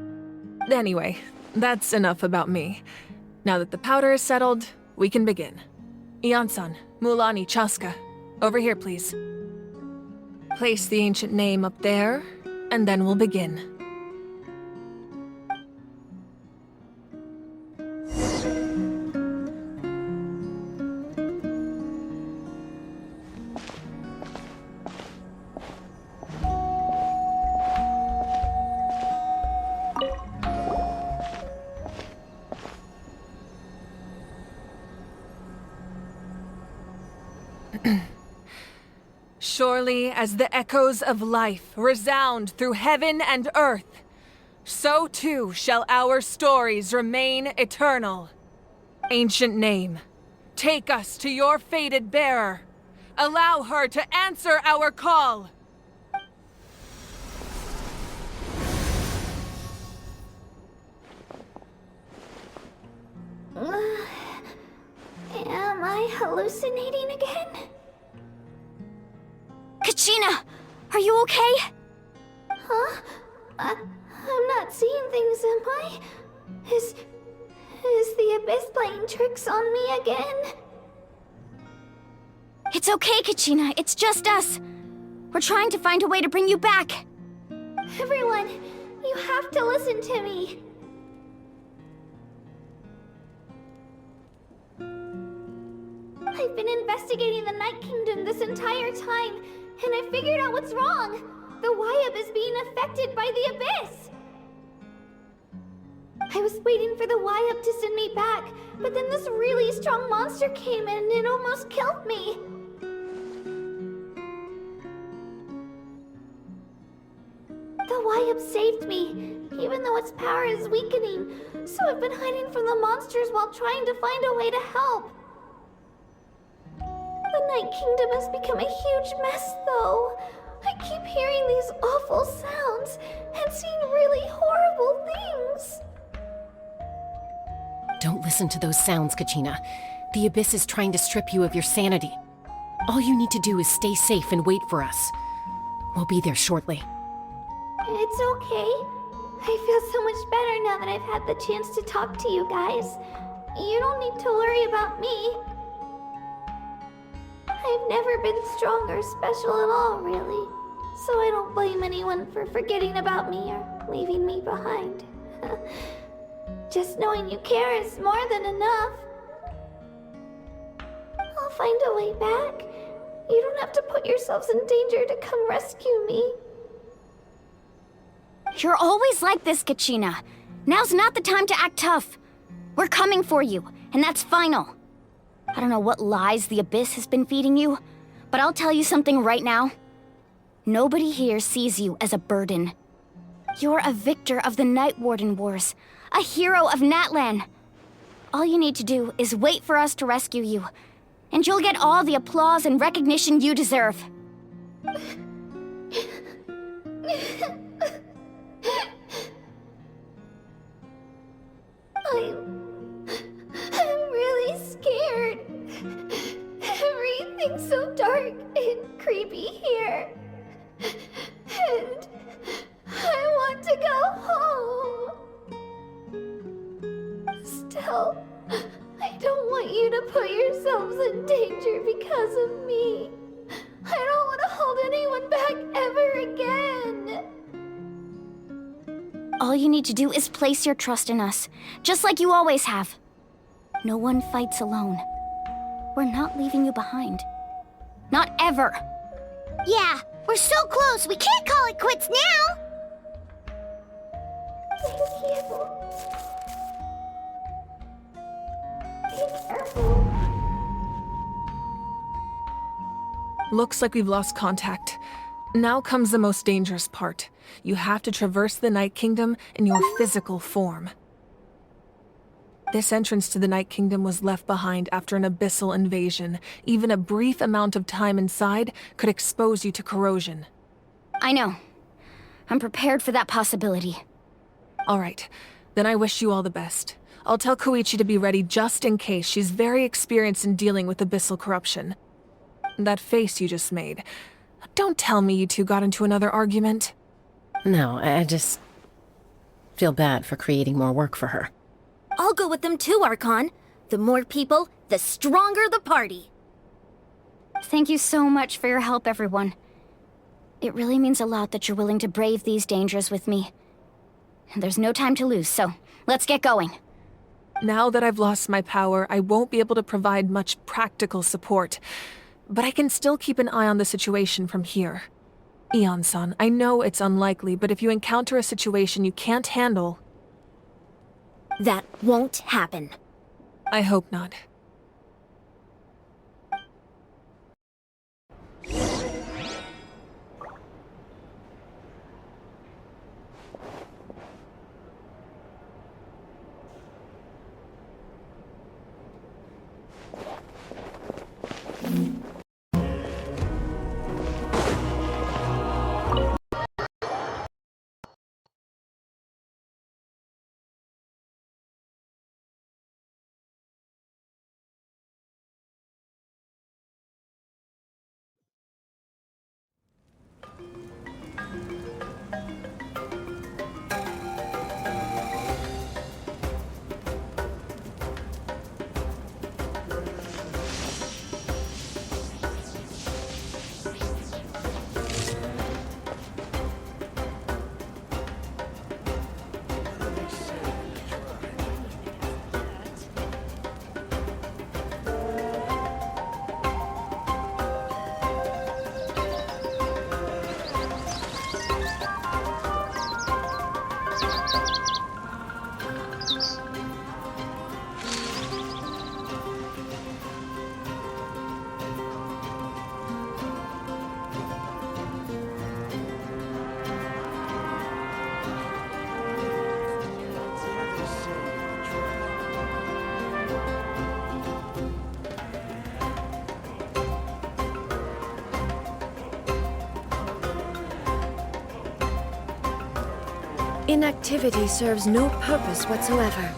[SPEAKER 11] Anyway, that's enough about me. Now that the powder is settled, we can begin. Ian-san, Mulani, Chaska, over here, please. Place the ancient name up there, and then we'll begin. surely as the echoes of life resound through heaven and earth, so too shall our stories remain eternal. Ancient name, take us to your fated bearer. Allow her to answer our call.
[SPEAKER 4] Am I hallucinating again?
[SPEAKER 3] Kachina, are you okay?
[SPEAKER 4] Huh? I'm not seeing things, am I? Is the Abyss playing tricks on me again?
[SPEAKER 3] It's okay, Kachina. It's just us. We're trying to find a way to bring you back.
[SPEAKER 4] Everyone, you have to listen to me. I've been investigating the Night Kingdom this entire time, and I figured out what's wrong. The Wyab is being affected by the Abyss. I was waiting for the Wyab to send me back, but then this really strong monster came in and it almost killed me. The Wyab saved me, even though its power is weakening, so I've been hiding from the monsters while trying to find a way to help. The Night Kingdom has become a huge mess, though. I keep hearing these awful sounds and seeing really horrible things.
[SPEAKER 2] Don't listen to those sounds, Kachina. The Abyss is trying to strip you of your sanity. All you need to do is stay safe and wait for us. We'll be there shortly.
[SPEAKER 4] It's okay. I feel so much better now that I've had the chance to talk to you guys. You don't need to worry about me. I've never been strong or special at all, really. So I don't blame anyone for forgetting about me or leaving me behind. Just knowing you care is more than enough. I'll find a way back. You don't have to put yourselves in danger to come rescue me.
[SPEAKER 3] You're always like this, Kachina. Now's not the time to act tough. We're coming for you, and that's final. I don't know what lies the Abyss has been feeding you, but I'll tell you something right now. Nobody here sees you as a burden. You're a victor of the Night Warden Wars, a hero of Natlan. All you need to do is wait for us to rescue you, and you'll get all the applause and recognition you deserve.
[SPEAKER 4] I'm really scared. Everything's so dark and creepy here. And I want to go home. Still, I don't want you to put yourselves in danger because of me. I don't want to hold anyone back ever again.
[SPEAKER 3] All you need to do is place your trust in us, just like you always have. No one fights alone. We're not leaving you behind. Not ever.
[SPEAKER 4] Yeah, we're so close. We can't call it quits now. Thank you. Be careful.
[SPEAKER 11] Looks like we've lost contact. Now comes the most dangerous part. You have to traverse the Night Kingdom in your physical form. This entrance to the Night Kingdom was left behind after an abyssal invasion. Even a brief amount of time inside could expose you to corrosion.
[SPEAKER 3] I know. I'm prepared for that possibility.
[SPEAKER 11] All right, then I wish you all the best. I'll tell Koichi to be ready just in case. She's very experienced in dealing with abyssal corruption. That face you just made. Don't tell me you two got into another argument.
[SPEAKER 2] No, I just feel bad for creating more work for her.
[SPEAKER 3] I'll go with them too, Archon. The more people, the stronger the party. Thank you so much for your help, everyone. It really means a lot that you're willing to brave these dangers with me. And there's no time to lose, so let's get going.
[SPEAKER 11] Now that I've lost my power, I won't be able to provide much practical support. But I can still keep an eye on the situation from here. Eon-san, I know it's unlikely, but if you encounter a situation you can't handle...
[SPEAKER 3] That won't happen.
[SPEAKER 11] I hope not.
[SPEAKER 2] Inactivity serves no purpose whatsoever.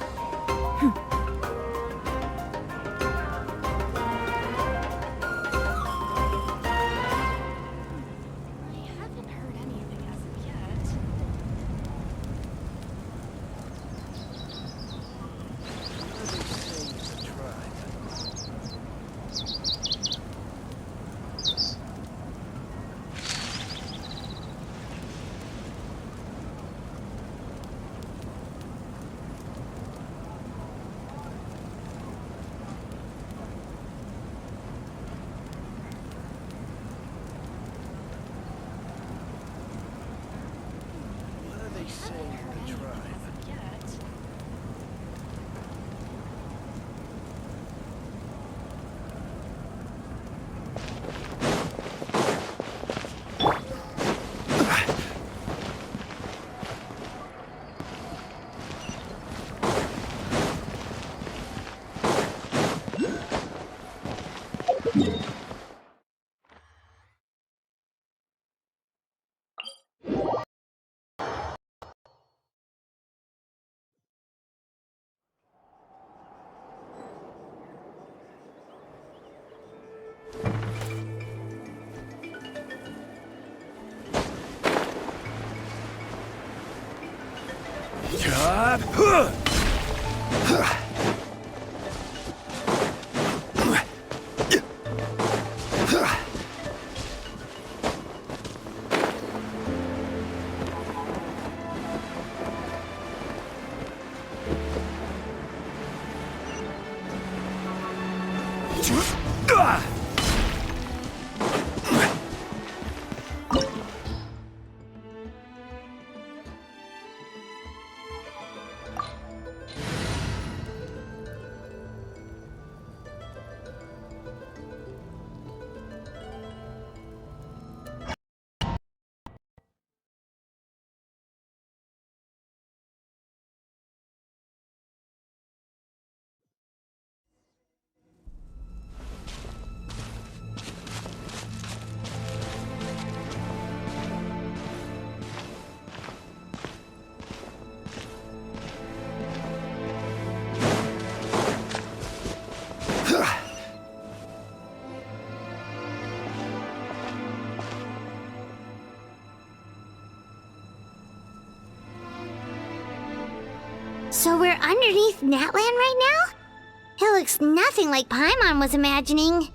[SPEAKER 4] So we're underneath Natlan right now? It looks nothing like Paimon was imagining.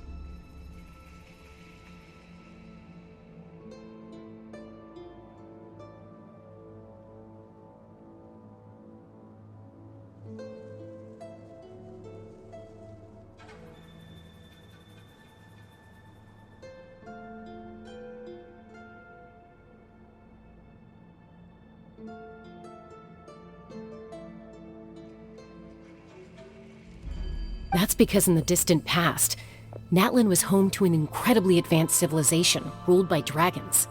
[SPEAKER 2] That's because in the distant past, Natlan was home to an incredibly advanced civilization ruled by dragons.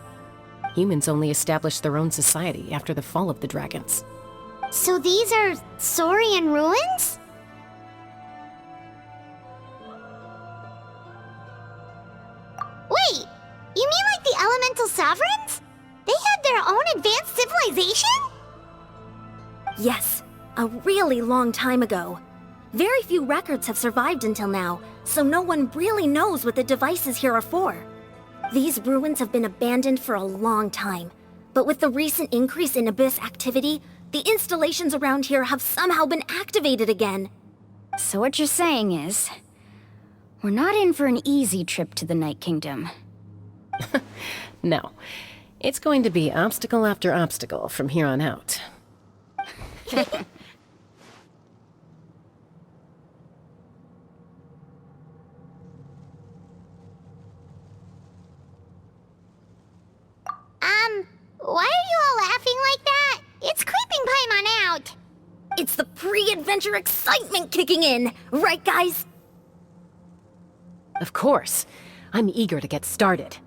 [SPEAKER 2] Humans only established their own society after the fall of the dragons.
[SPEAKER 4] So these are Saurian ruins? Wait, you mean like the elemental sovereigns? They had their own advanced civilization?
[SPEAKER 3] Yes, a really long time ago. Very few records have survived until now, so no one really knows what the devices here are for. These ruins have been abandoned for a long time, but with the recent increase in Abyss activity, the installations around here have somehow been activated again. So what you're saying is, we're not in for an easy trip to the Night Kingdom.
[SPEAKER 2] No. It's going to be obstacle after obstacle from here on out.
[SPEAKER 4] Why are you all laughing like that? It's creeping Paimon out.
[SPEAKER 3] It's the pre-adventure excitement kicking in, right guys?
[SPEAKER 2] Of course. I'm eager to get started.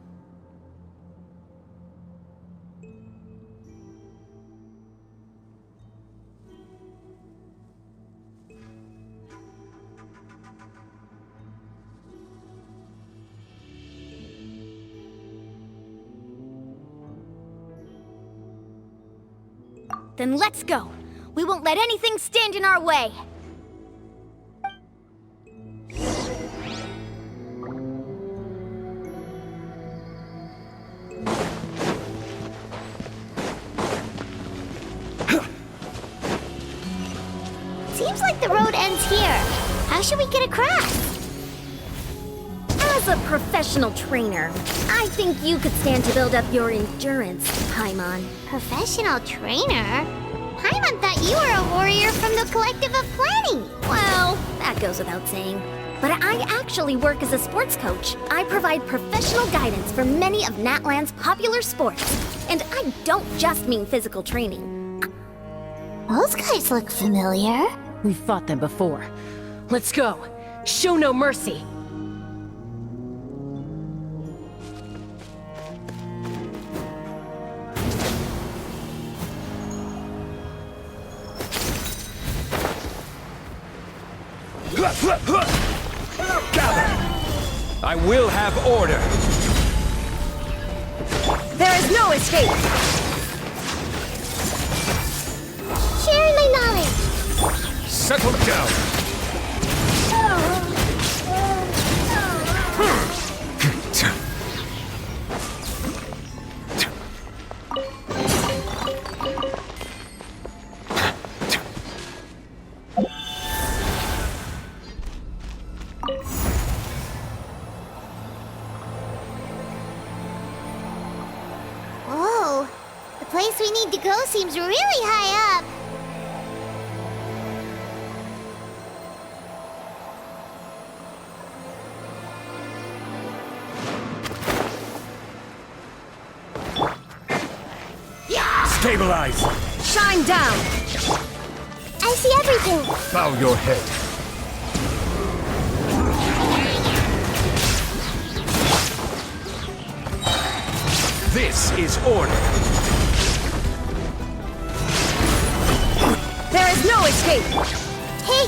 [SPEAKER 3] Then let's go. We won't let anything stand in our way.
[SPEAKER 4] Seems like the road ends here. How should we get across?
[SPEAKER 3] As a professional trainer, I think you could stand to build up your endurance, Paimon.
[SPEAKER 4] Professional trainer? Paimon thought you were a warrior from the Collective of Planning.
[SPEAKER 3] Well, that goes without saying. But I actually work as a sports coach. I provide professional guidance for many of Natlan's popular sports. And I don't just mean physical training.
[SPEAKER 4] Those guys look familiar.
[SPEAKER 2] We've fought them before. Let's go. Show no mercy.
[SPEAKER 1] I will have order.
[SPEAKER 2] There is no escape.
[SPEAKER 4] Sharing my knowledge.
[SPEAKER 1] Settle down.
[SPEAKER 4] Whoa, the place we need to go seems really high up.
[SPEAKER 1] Stabilize.
[SPEAKER 2] Shine down.
[SPEAKER 4] I see everything.
[SPEAKER 1] Bow your head. This is order.
[SPEAKER 2] There is no escape.
[SPEAKER 4] Hey,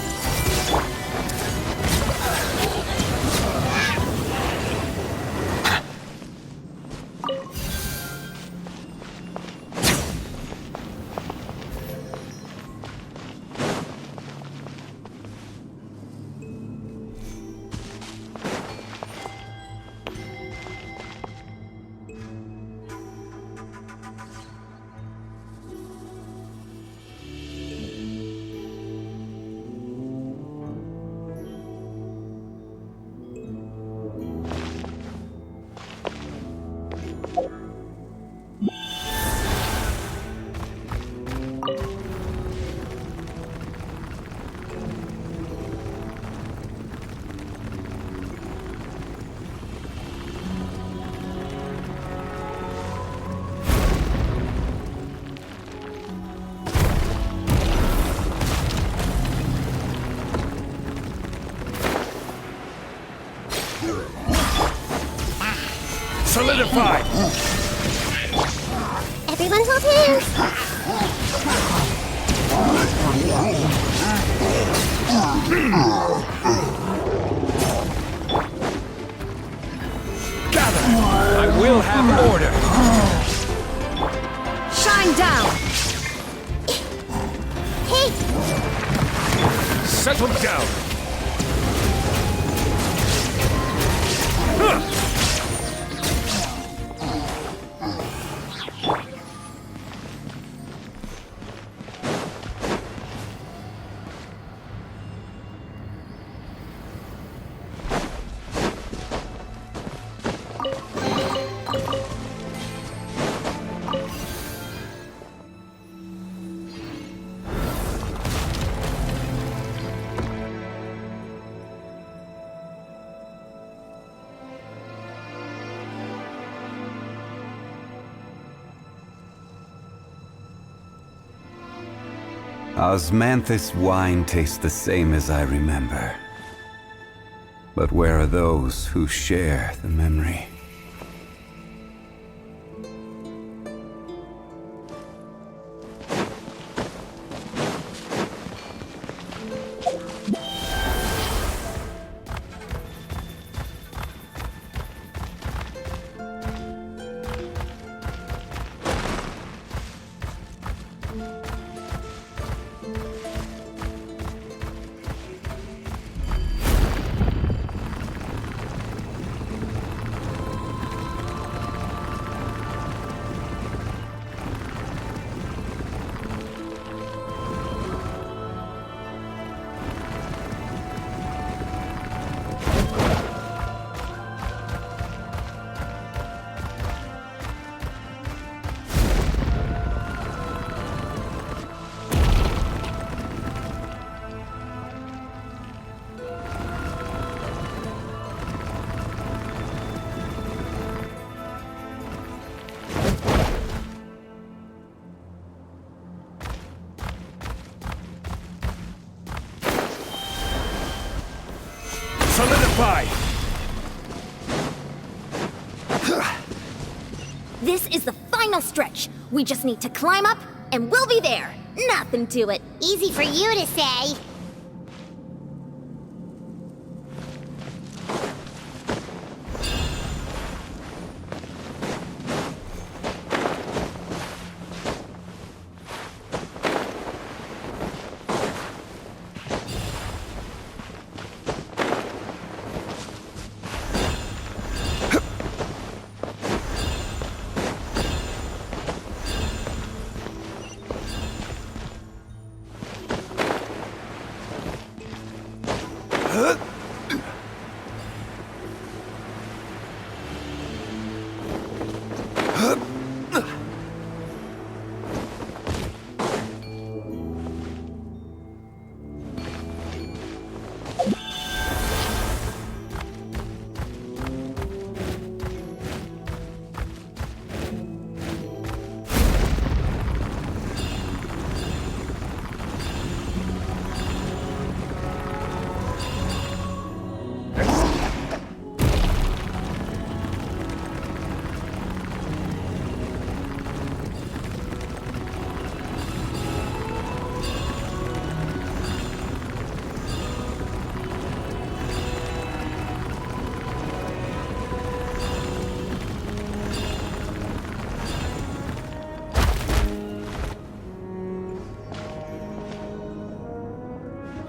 [SPEAKER 1] Solidify.
[SPEAKER 4] everyone hold hands.
[SPEAKER 1] Gather. I will have order.
[SPEAKER 2] Shine down.
[SPEAKER 4] Hey,
[SPEAKER 1] Settle down.
[SPEAKER 12] Osmanthus wine tastes the same as I remember. But where are those who share the memory?
[SPEAKER 8] by!
[SPEAKER 3] This is the final stretch. We just need to climb up, and we'll be there. Nothing to it.
[SPEAKER 4] Easy for you to say.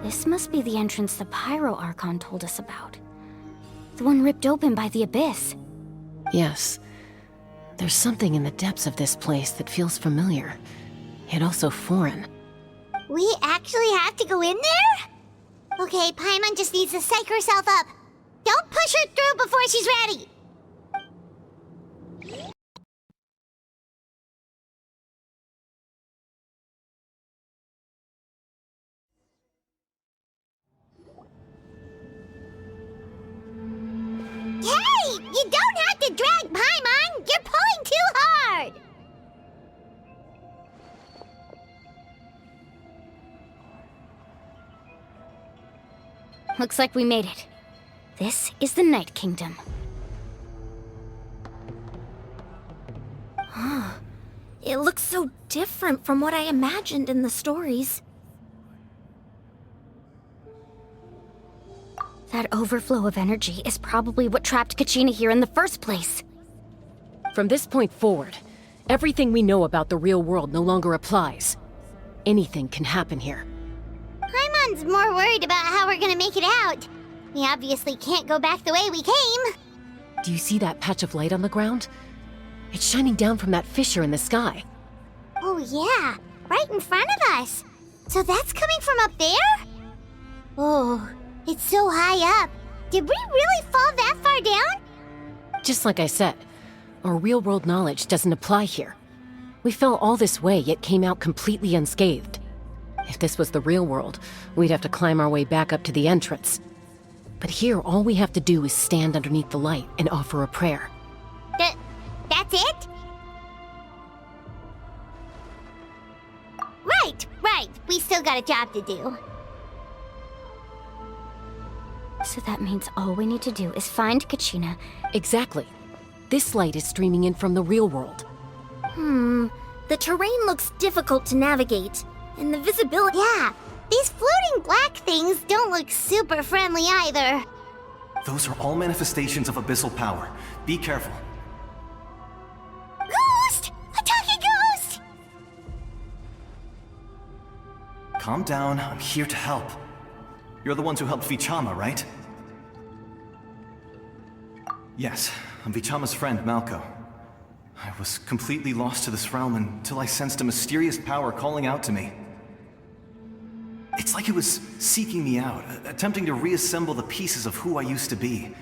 [SPEAKER 3] This must be the entrance the Pyro Archon told us about. The one ripped open by the Abyss.
[SPEAKER 2] Yes. There's something in the depths of this place that feels familiar, yet also foreign.
[SPEAKER 4] We actually have to go in there? Okay, Paimon just needs to psych herself up. Don't push her through before she's ready. Hey! You don't have to drag Paimon! You're pulling too hard!
[SPEAKER 3] Looks like we made it. This is the Night Kingdom. It looks so different from what I imagined in the stories. That overflow of energy is probably what trapped Kachina here in the first place.
[SPEAKER 2] From this point forward, everything we know about the real world no longer applies. Anything can happen here.
[SPEAKER 4] Paimon's more worried about how we're gonna make it out. We obviously can't go back the way we came.
[SPEAKER 2] Do you see that patch of light on the ground? It's shining down from that fissure in the sky.
[SPEAKER 4] Oh yeah, right in front of us. So that's coming from up there? Oh, it's so high up. Did we really fall that far down?
[SPEAKER 2] Just like I said, our real-world knowledge doesn't apply here. We fell all this way, yet came out completely unscathed. If this was the real world, we'd have to climb our way back up to the entrance. But here, all we have to do is stand underneath the light and offer a prayer.
[SPEAKER 4] That's it? Right. We still got a job to do.
[SPEAKER 3] So that means all we need to do is find Kachina.
[SPEAKER 2] Exactly. This light is streaming in from the real world.
[SPEAKER 3] The terrain looks difficult to navigate, and the visibility...
[SPEAKER 4] Yeah, these floating black things don't look super friendly either.
[SPEAKER 9] Those are all manifestations of abyssal power. Be careful.
[SPEAKER 4] Ghost! A talking ghost!
[SPEAKER 9] Calm down, I'm here to help. You're the ones who helped Vichama, right? Yes, I'm Vichama's friend, Malko. I was completely lost to this realm until I sensed a mysterious power calling out to me. It's like it was seeking me out, attempting to reassemble the pieces of who I used to be.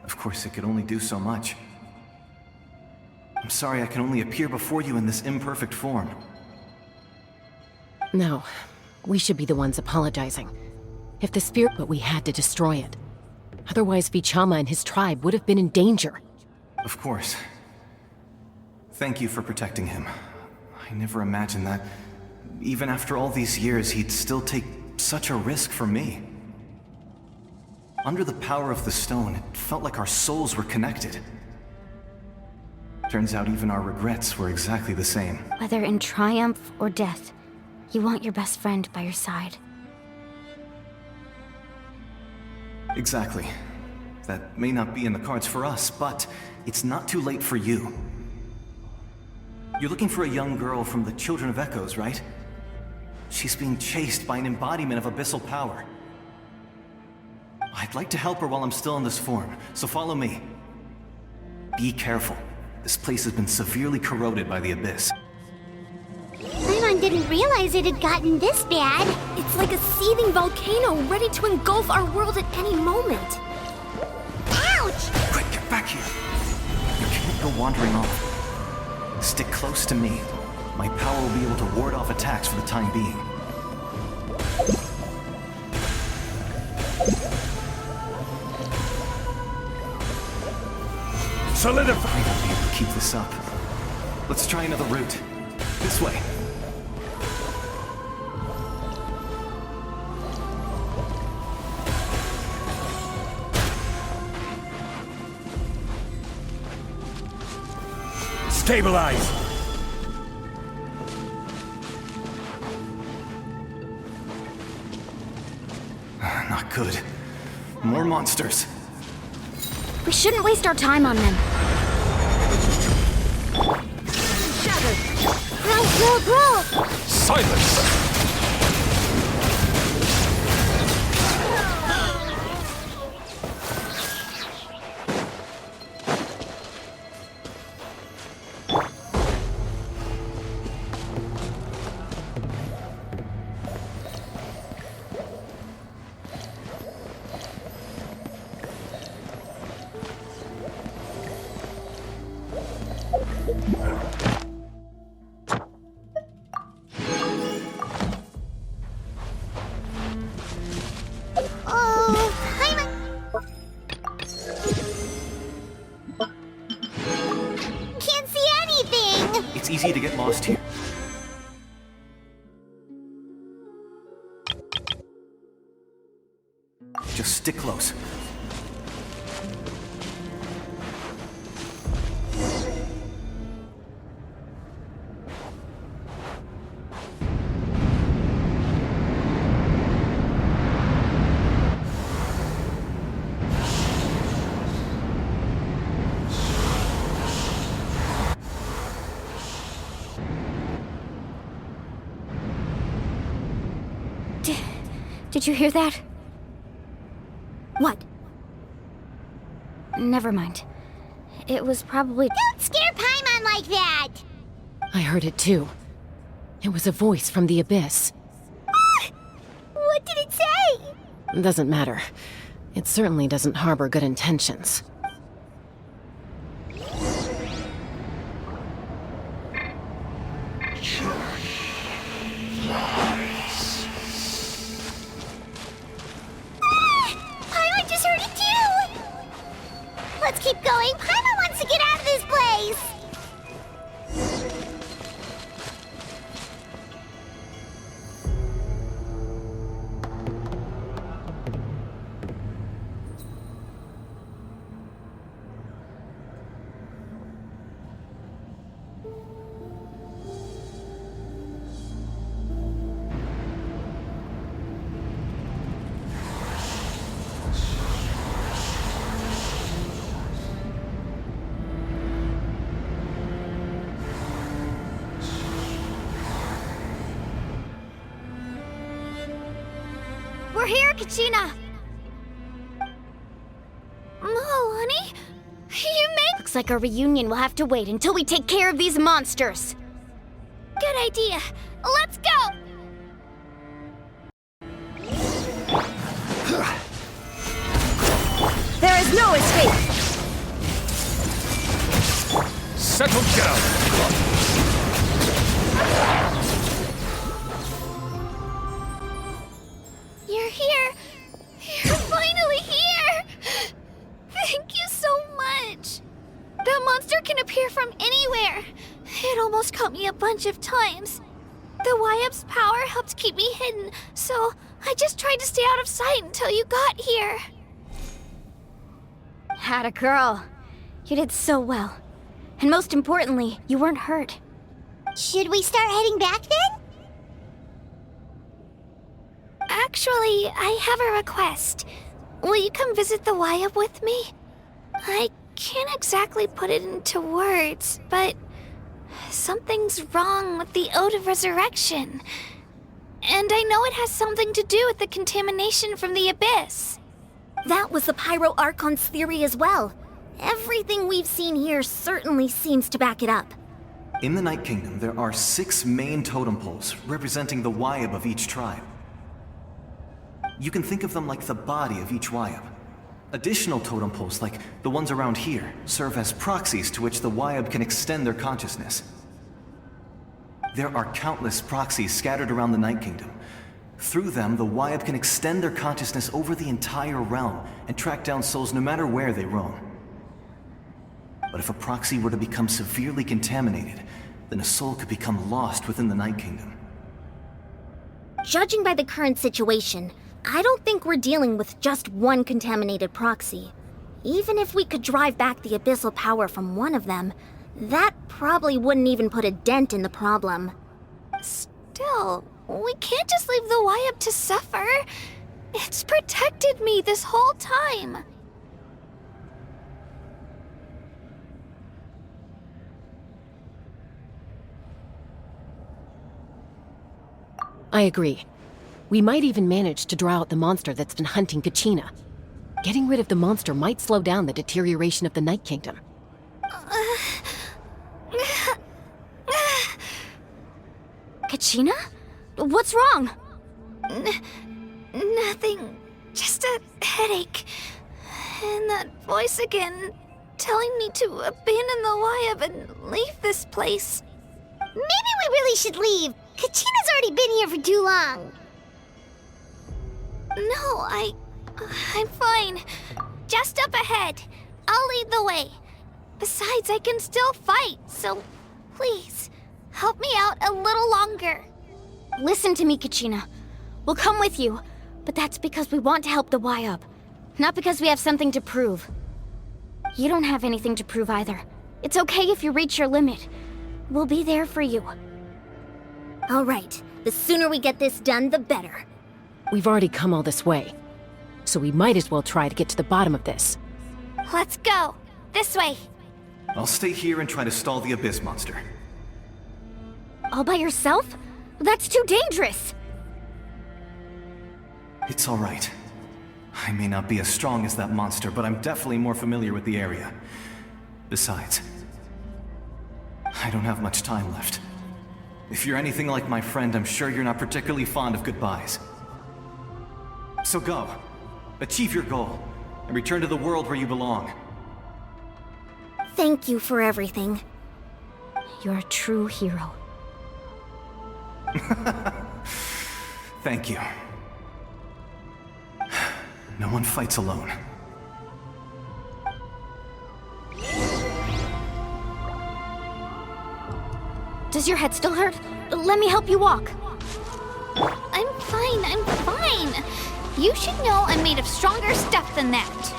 [SPEAKER 9] Of course, it could only do so much. I'm sorry I can only appear before you in this imperfect form.
[SPEAKER 2] No, we should be the ones apologizing. If the spirit, but we had to destroy it. Otherwise, Vichama and his tribe would have been in danger.
[SPEAKER 9] Of course. Thank you for protecting him. I never imagined that, even after all these years, he'd still take such a risk for me. under the power of the stone, it felt like our souls were connected. Turns out even our regrets were exactly the same.
[SPEAKER 3] Whether in triumph or death, you want your best friend by your side.
[SPEAKER 9] Exactly. That may not be in the cards for us, but it's not too late for you. You're looking for a young girl from the Children of Echoes, right? She's being chased by an embodiment of abyssal power. I'd like to help her while I'm still in this form, so follow me. Be careful. This place has been severely corroded by the abyss.
[SPEAKER 4] Paimon didn't realize it had gotten this bad.
[SPEAKER 7] It's like a seething volcano ready to engulf our world at any moment.
[SPEAKER 4] Ouch!
[SPEAKER 9] Quick, get back here! You can't go wandering off. Stick close to me. My power will be able to ward off attacks for the time being.
[SPEAKER 8] Solidify!
[SPEAKER 9] I won't be able to keep this up. Let's try another route. This way.
[SPEAKER 8] Stabilize!
[SPEAKER 9] Not good. More monsters.
[SPEAKER 3] We shouldn't waste our time on them.
[SPEAKER 4] Grow!
[SPEAKER 8] Silence!
[SPEAKER 9] It's easy to get lost here. Just stick close.
[SPEAKER 3] Did you hear that? What? Never mind. It was probably...
[SPEAKER 4] Don't scare Paimon like that!
[SPEAKER 2] I heard it too. It was a voice from the abyss.
[SPEAKER 4] What did it say?
[SPEAKER 2] Doesn't matter. It certainly doesn't harbor good intentions.
[SPEAKER 4] Paimon just heard it too! Let's keep going. Paimon wants to get out of this place!
[SPEAKER 3] We're here, Kachina! Honey? You may... Looks like our reunion will have to wait until we take care of these monsters.
[SPEAKER 4] Good idea. Let's go!
[SPEAKER 3] There is no escape!
[SPEAKER 8] Settle down!
[SPEAKER 4] You're here! You're finally here! Thank you so much! That monster can appear from anywhere! It almost caught me a bunch of times. The YF's power helped keep me hidden, so I just tried to stay out of sight until you got here.
[SPEAKER 3] Had a girl. You did so well. And most importantly, you weren't hurt.
[SPEAKER 4] Should we start heading back then?
[SPEAKER 7] Actually, I have a request. Will you come visit the Wyab with me? I can't exactly put it into words, but something's wrong with the Ode of Resurrection. And I know it has something to do with the contamination from the Abyss.
[SPEAKER 10] That was the Pyro Archon's theory as well. Everything we've seen here certainly seems to back it up.
[SPEAKER 9] In the Night Kingdom, there are 6 main totem poles representing the Wyab of each tribe. You can think of them like the body of each Wyab. Additional totem poles, like the ones around here, serve as proxies to which the Wyab can extend their consciousness. There are countless proxies scattered around the Night Kingdom. Through them, the Wyab can extend their consciousness over the entire realm and track down souls no matter where they roam. But if a proxy were to become severely contaminated, then a soul could become lost within the Night Kingdom.
[SPEAKER 10] Judging by the current situation, I don't think we're dealing with just one contaminated proxy. Even if we could drive back the abyssal power from one of them, that probably wouldn't even put a dent in the problem.
[SPEAKER 7] Still, we can't just leave the Wyab to suffer. It's protected me this whole time.
[SPEAKER 2] I agree. We might even manage to draw out the monster that's been hunting Kachina. Getting rid of the monster might slow down the deterioration of the Night Kingdom.
[SPEAKER 10] Kachina? What's wrong?
[SPEAKER 7] Nothing. Just a headache. And that voice again, telling me to abandon the Wyab and leave this place.
[SPEAKER 4] Maybe we really should leave. Kachina's already been here for too long.
[SPEAKER 7] No, I'm fine. Just up ahead. I'll lead the way. Besides, I can still fight, so please, help me out a little longer.
[SPEAKER 3] Listen to me, Kachina. We'll come with you, but that's because we want to help the Wyab, not because we have something to prove. You don't have anything to prove either. It's okay if you reach your limit. We'll be there for you.
[SPEAKER 10] All right, the sooner we get this done, the better.
[SPEAKER 2] We've already come all this way, so we might as well try to get to the bottom of this.
[SPEAKER 7] Let's go. This way.
[SPEAKER 9] I'll stay here and try to stall the Abyss monster.
[SPEAKER 3] All by yourself? That's too dangerous.
[SPEAKER 9] It's all right. I may not be as strong as that monster, but I'm definitely more familiar with the area. Besides, I don't have much time left. If you're anything like my friend, I'm sure you're not particularly fond of goodbyes. So go. Achieve your goal, and return to the world where you belong.
[SPEAKER 10] Thank you for everything.
[SPEAKER 3] You're a true hero.
[SPEAKER 9] Thank you. No one fights alone.
[SPEAKER 3] Does your head still hurt? Let me help you walk.
[SPEAKER 7] I'm fine. You should know I'm made of stronger stuff than that.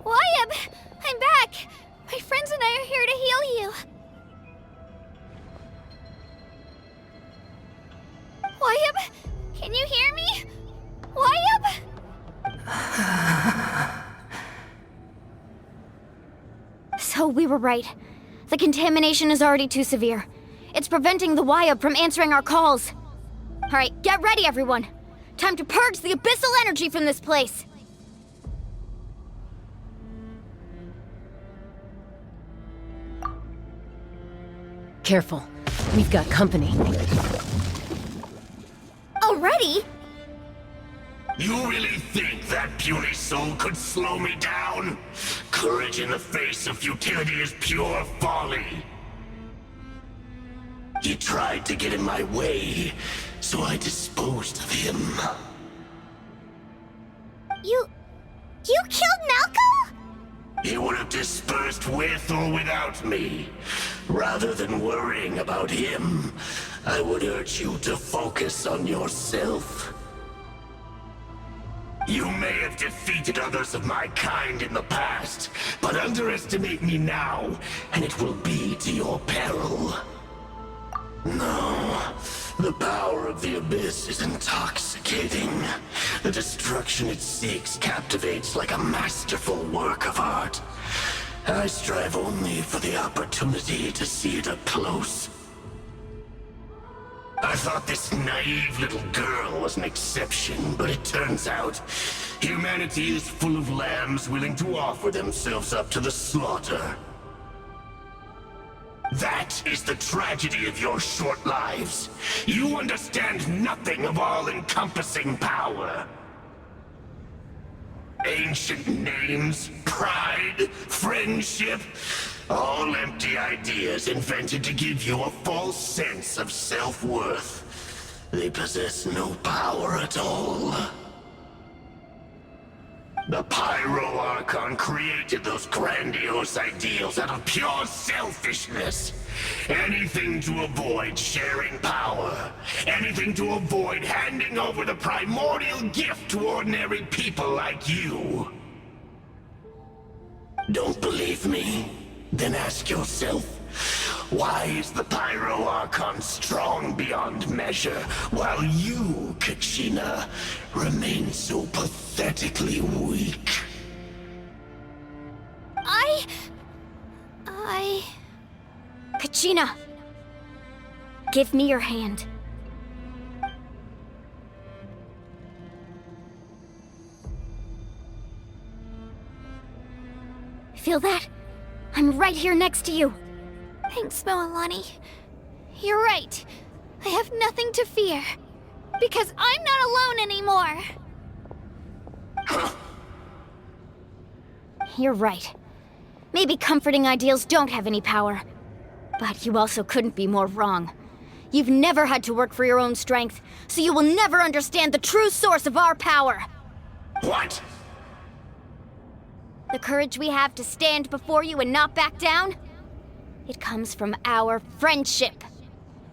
[SPEAKER 7] Wyab! I'm back! My friends and I are here to heal you. Wyab! Can you hear me? Wyab!
[SPEAKER 3] So we were right. The contamination is already too severe. It's preventing the Wyab from answering our calls. All right, get ready, everyone. Time to purge the abyssal energy from this place.
[SPEAKER 2] Careful. We've got company.
[SPEAKER 10] Already?
[SPEAKER 13] You really think that puny soul could slow me down? Courage in the face of futility is pure folly. He tried to get in my way, so I disposed of him.
[SPEAKER 4] You killed Malco?
[SPEAKER 13] He would have dispersed with or without me. Rather than worrying about him, I would urge you to focus on yourself. You may have defeated others of my kind in the past, but underestimate me now, and it will be to your peril. No, the power of the Abyss is intoxicating. The destruction it seeks captivates like a masterful work of art. I strive only for the opportunity to see it up close. I thought this naive little girl was an exception, but it turns out humanity is full of lambs willing to offer themselves up to the slaughter. That is the tragedy of your short lives. You understand nothing of all-encompassing power. Ancient names, pride, friendship, all empty ideas invented to give you a false sense of self-worth. They possess no power at all. The Pyro Archon created those grandiose ideals out of pure selfishness. Anything to avoid sharing power. Anything to avoid handing over the primordial gift to ordinary people like you. Don't believe me? Then ask yourself, why is the Pyro Archon strong beyond measure, while you, Kachina, remain so pathetically weak?
[SPEAKER 3] Kachina! Give me your hand. Feel that? I'm right here next to you.
[SPEAKER 7] Thanks, Moalani. You're right. I have nothing to fear. Because I'm not alone anymore.
[SPEAKER 3] You're right. Maybe comforting ideals don't have any power. But you also couldn't be more wrong. You've never had to work for your own strength, so you will never understand the true source of our power.
[SPEAKER 13] What?
[SPEAKER 3] The courage we have to stand before you and not back down? It comes from our friendship.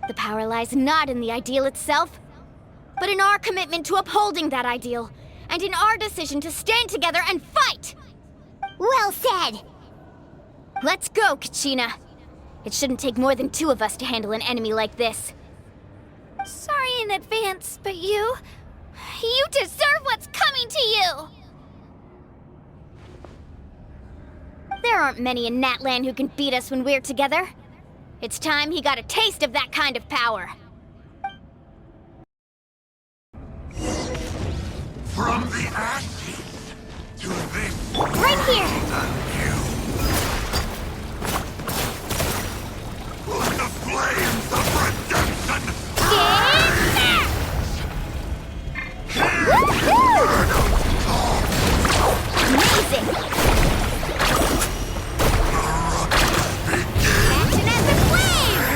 [SPEAKER 3] The power lies not in the ideal itself, but in our commitment to upholding that ideal, and in our decision to stand together and fight!
[SPEAKER 4] Well said!
[SPEAKER 3] Let's go, Kachina. It shouldn't take more than 2 of us to handle an enemy like this.
[SPEAKER 7] Sorry in advance, but you deserve what's coming to you!
[SPEAKER 3] There aren't many in Natlan who can beat us when we're together. It's time he got a taste of that kind of power.
[SPEAKER 13] From the ashes to this...
[SPEAKER 3] Right here!
[SPEAKER 13] Let the flames of redemption
[SPEAKER 3] Amazing! Action as a flame!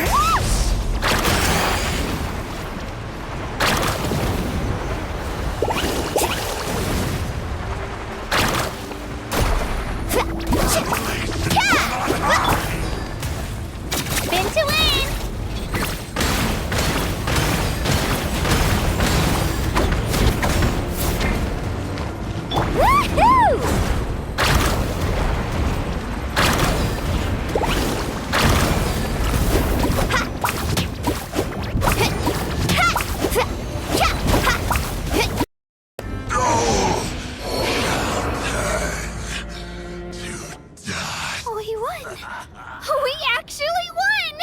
[SPEAKER 3] Spin to win! Woohoo!
[SPEAKER 7] We won! We actually won!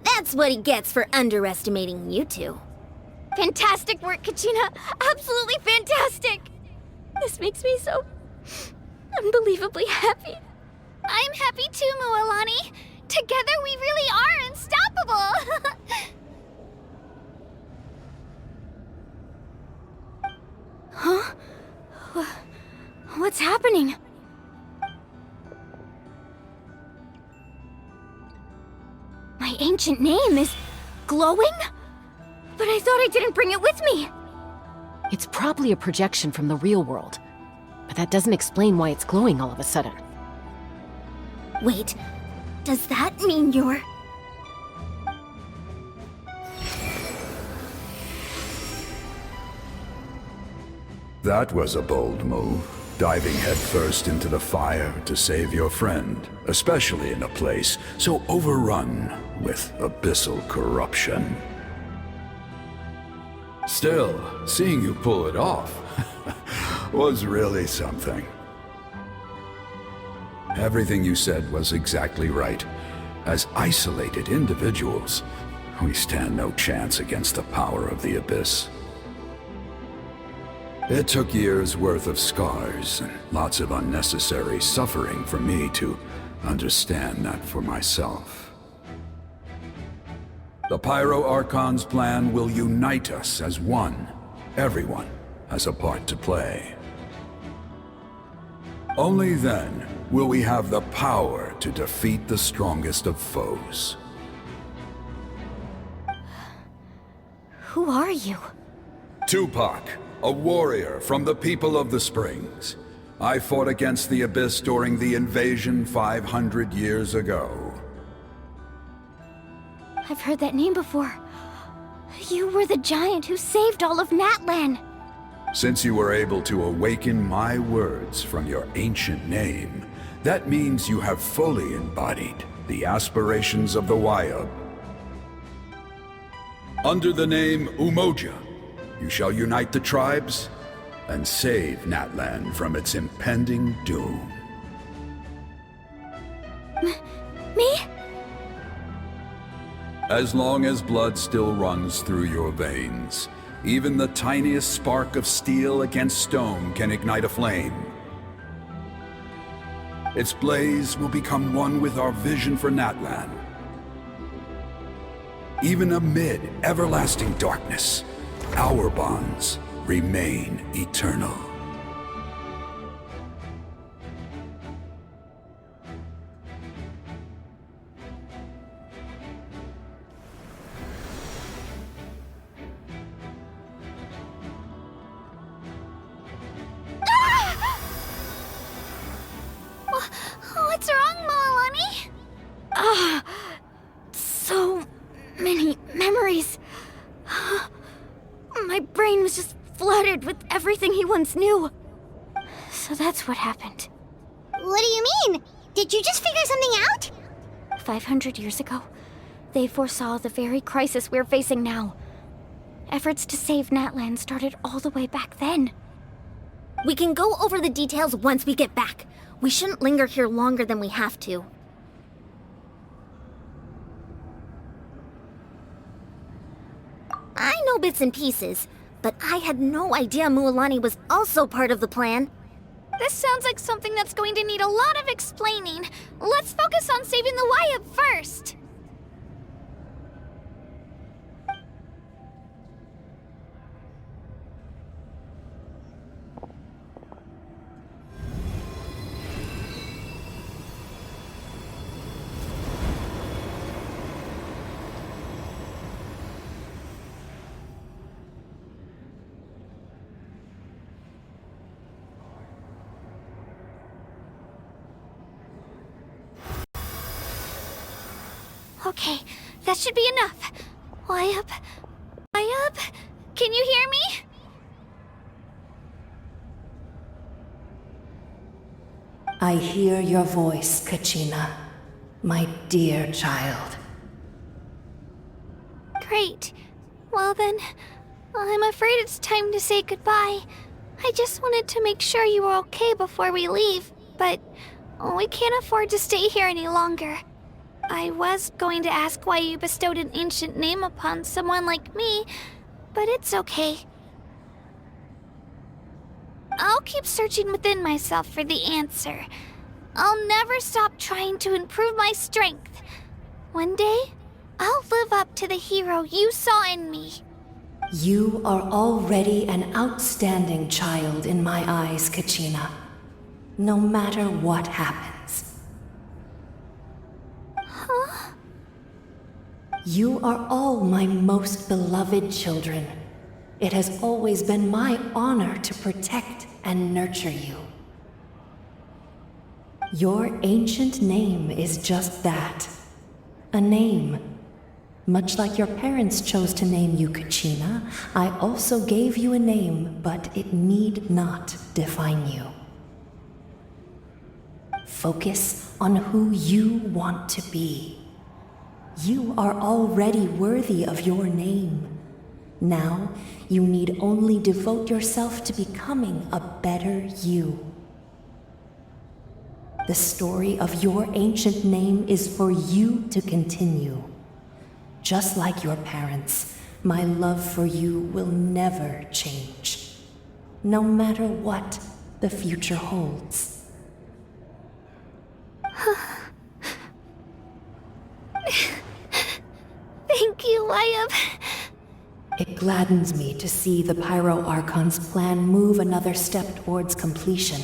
[SPEAKER 3] That's what he gets for underestimating you two. Fantastic work, Kachina! Absolutely fantastic! This makes me so... unbelievably happy.
[SPEAKER 7] I'm happy too, Moalani. Together we really are unstoppable!
[SPEAKER 3] Huh? What's happening? My ancient name is glowing? But I thought I didn't bring it with me.
[SPEAKER 2] It's probably a projection from the real world. But that doesn't explain why it's glowing all of a sudden.
[SPEAKER 3] Wait, does that mean you're...
[SPEAKER 14] That was a bold move, diving headfirst into the fire to save your friend, especially in a place so overrun with abyssal corruption. Still, seeing you pull it off was really something. Everything you said was exactly right. As isolated individuals, we stand no chance against the power of the Abyss. It took years' worth of scars and lots of unnecessary suffering for me to understand that for myself. The Pyro Archon's plan will unite us as one. Everyone has a part to play. Only then will we have the power to defeat the strongest of foes.
[SPEAKER 3] Who are you?
[SPEAKER 14] Tupac, a warrior from the people of the Springs. I fought against the Abyss during the invasion 500 years ago.
[SPEAKER 3] I've heard that name before. You were the giant who saved all of Natlan.
[SPEAKER 14] Since you were able to awaken my words from your ancient name, that means you have fully embodied the aspirations of the Wayab. Under the name Umoja, you shall unite the tribes and save Natlan from its impending doom.
[SPEAKER 3] Me?
[SPEAKER 14] As long as blood still runs through your veins, even the tiniest spark of steel against stone can ignite a flame. Its blaze will become one with our vision for Natlan. Even amid everlasting darkness, our bonds remain eternal.
[SPEAKER 7] What's wrong, Milani?
[SPEAKER 3] So many memories. My brain was just flooded with everything he once knew. So that's what happened.
[SPEAKER 4] What do you mean? Did you just figure something out?
[SPEAKER 3] 500 years ago, they foresaw the very crisis we're facing now. Efforts to save Natlan started all the way back then. We can go over the details once we get back. We shouldn't linger here longer than we have to. I know bits and pieces, but I had no idea Mualani was also part of the plan.
[SPEAKER 7] This sounds like something that's going to need a lot of explaining. Let's focus on saving the Wayab first. Okay, that should be enough. Wayab? Wayab? Can you hear me?
[SPEAKER 15] I hear your voice, Kachina, my dear child.
[SPEAKER 7] Great. Well then, I'm afraid it's time to say goodbye. I just wanted to make sure you were okay before we leave, but we can't afford to stay here any longer. I was going to ask why you bestowed an ancient name upon someone like me, but it's okay. I'll keep searching within myself for the answer. I'll never stop trying to improve my strength. One day, I'll live up to the hero you saw in me.
[SPEAKER 15] You are already an outstanding child in my eyes, Kachina. No matter what happens.
[SPEAKER 7] Huh?
[SPEAKER 15] You are all my most beloved children. It has always been my honor to protect and nurture you. Your ancient name is just that. A name. Much like your parents chose to name you Kachina, I also gave you a name, but it need not define you. Focus on who you want to be. You are already worthy of your name. Now, you need only devote yourself to becoming a better you. The story of your ancient name is for you to continue. Just like your parents, my love for you will never change, no matter what the future holds.
[SPEAKER 7] Thank you, Wayab.
[SPEAKER 15] It gladdens me to see the Pyro Archon's plan move another step towards completion.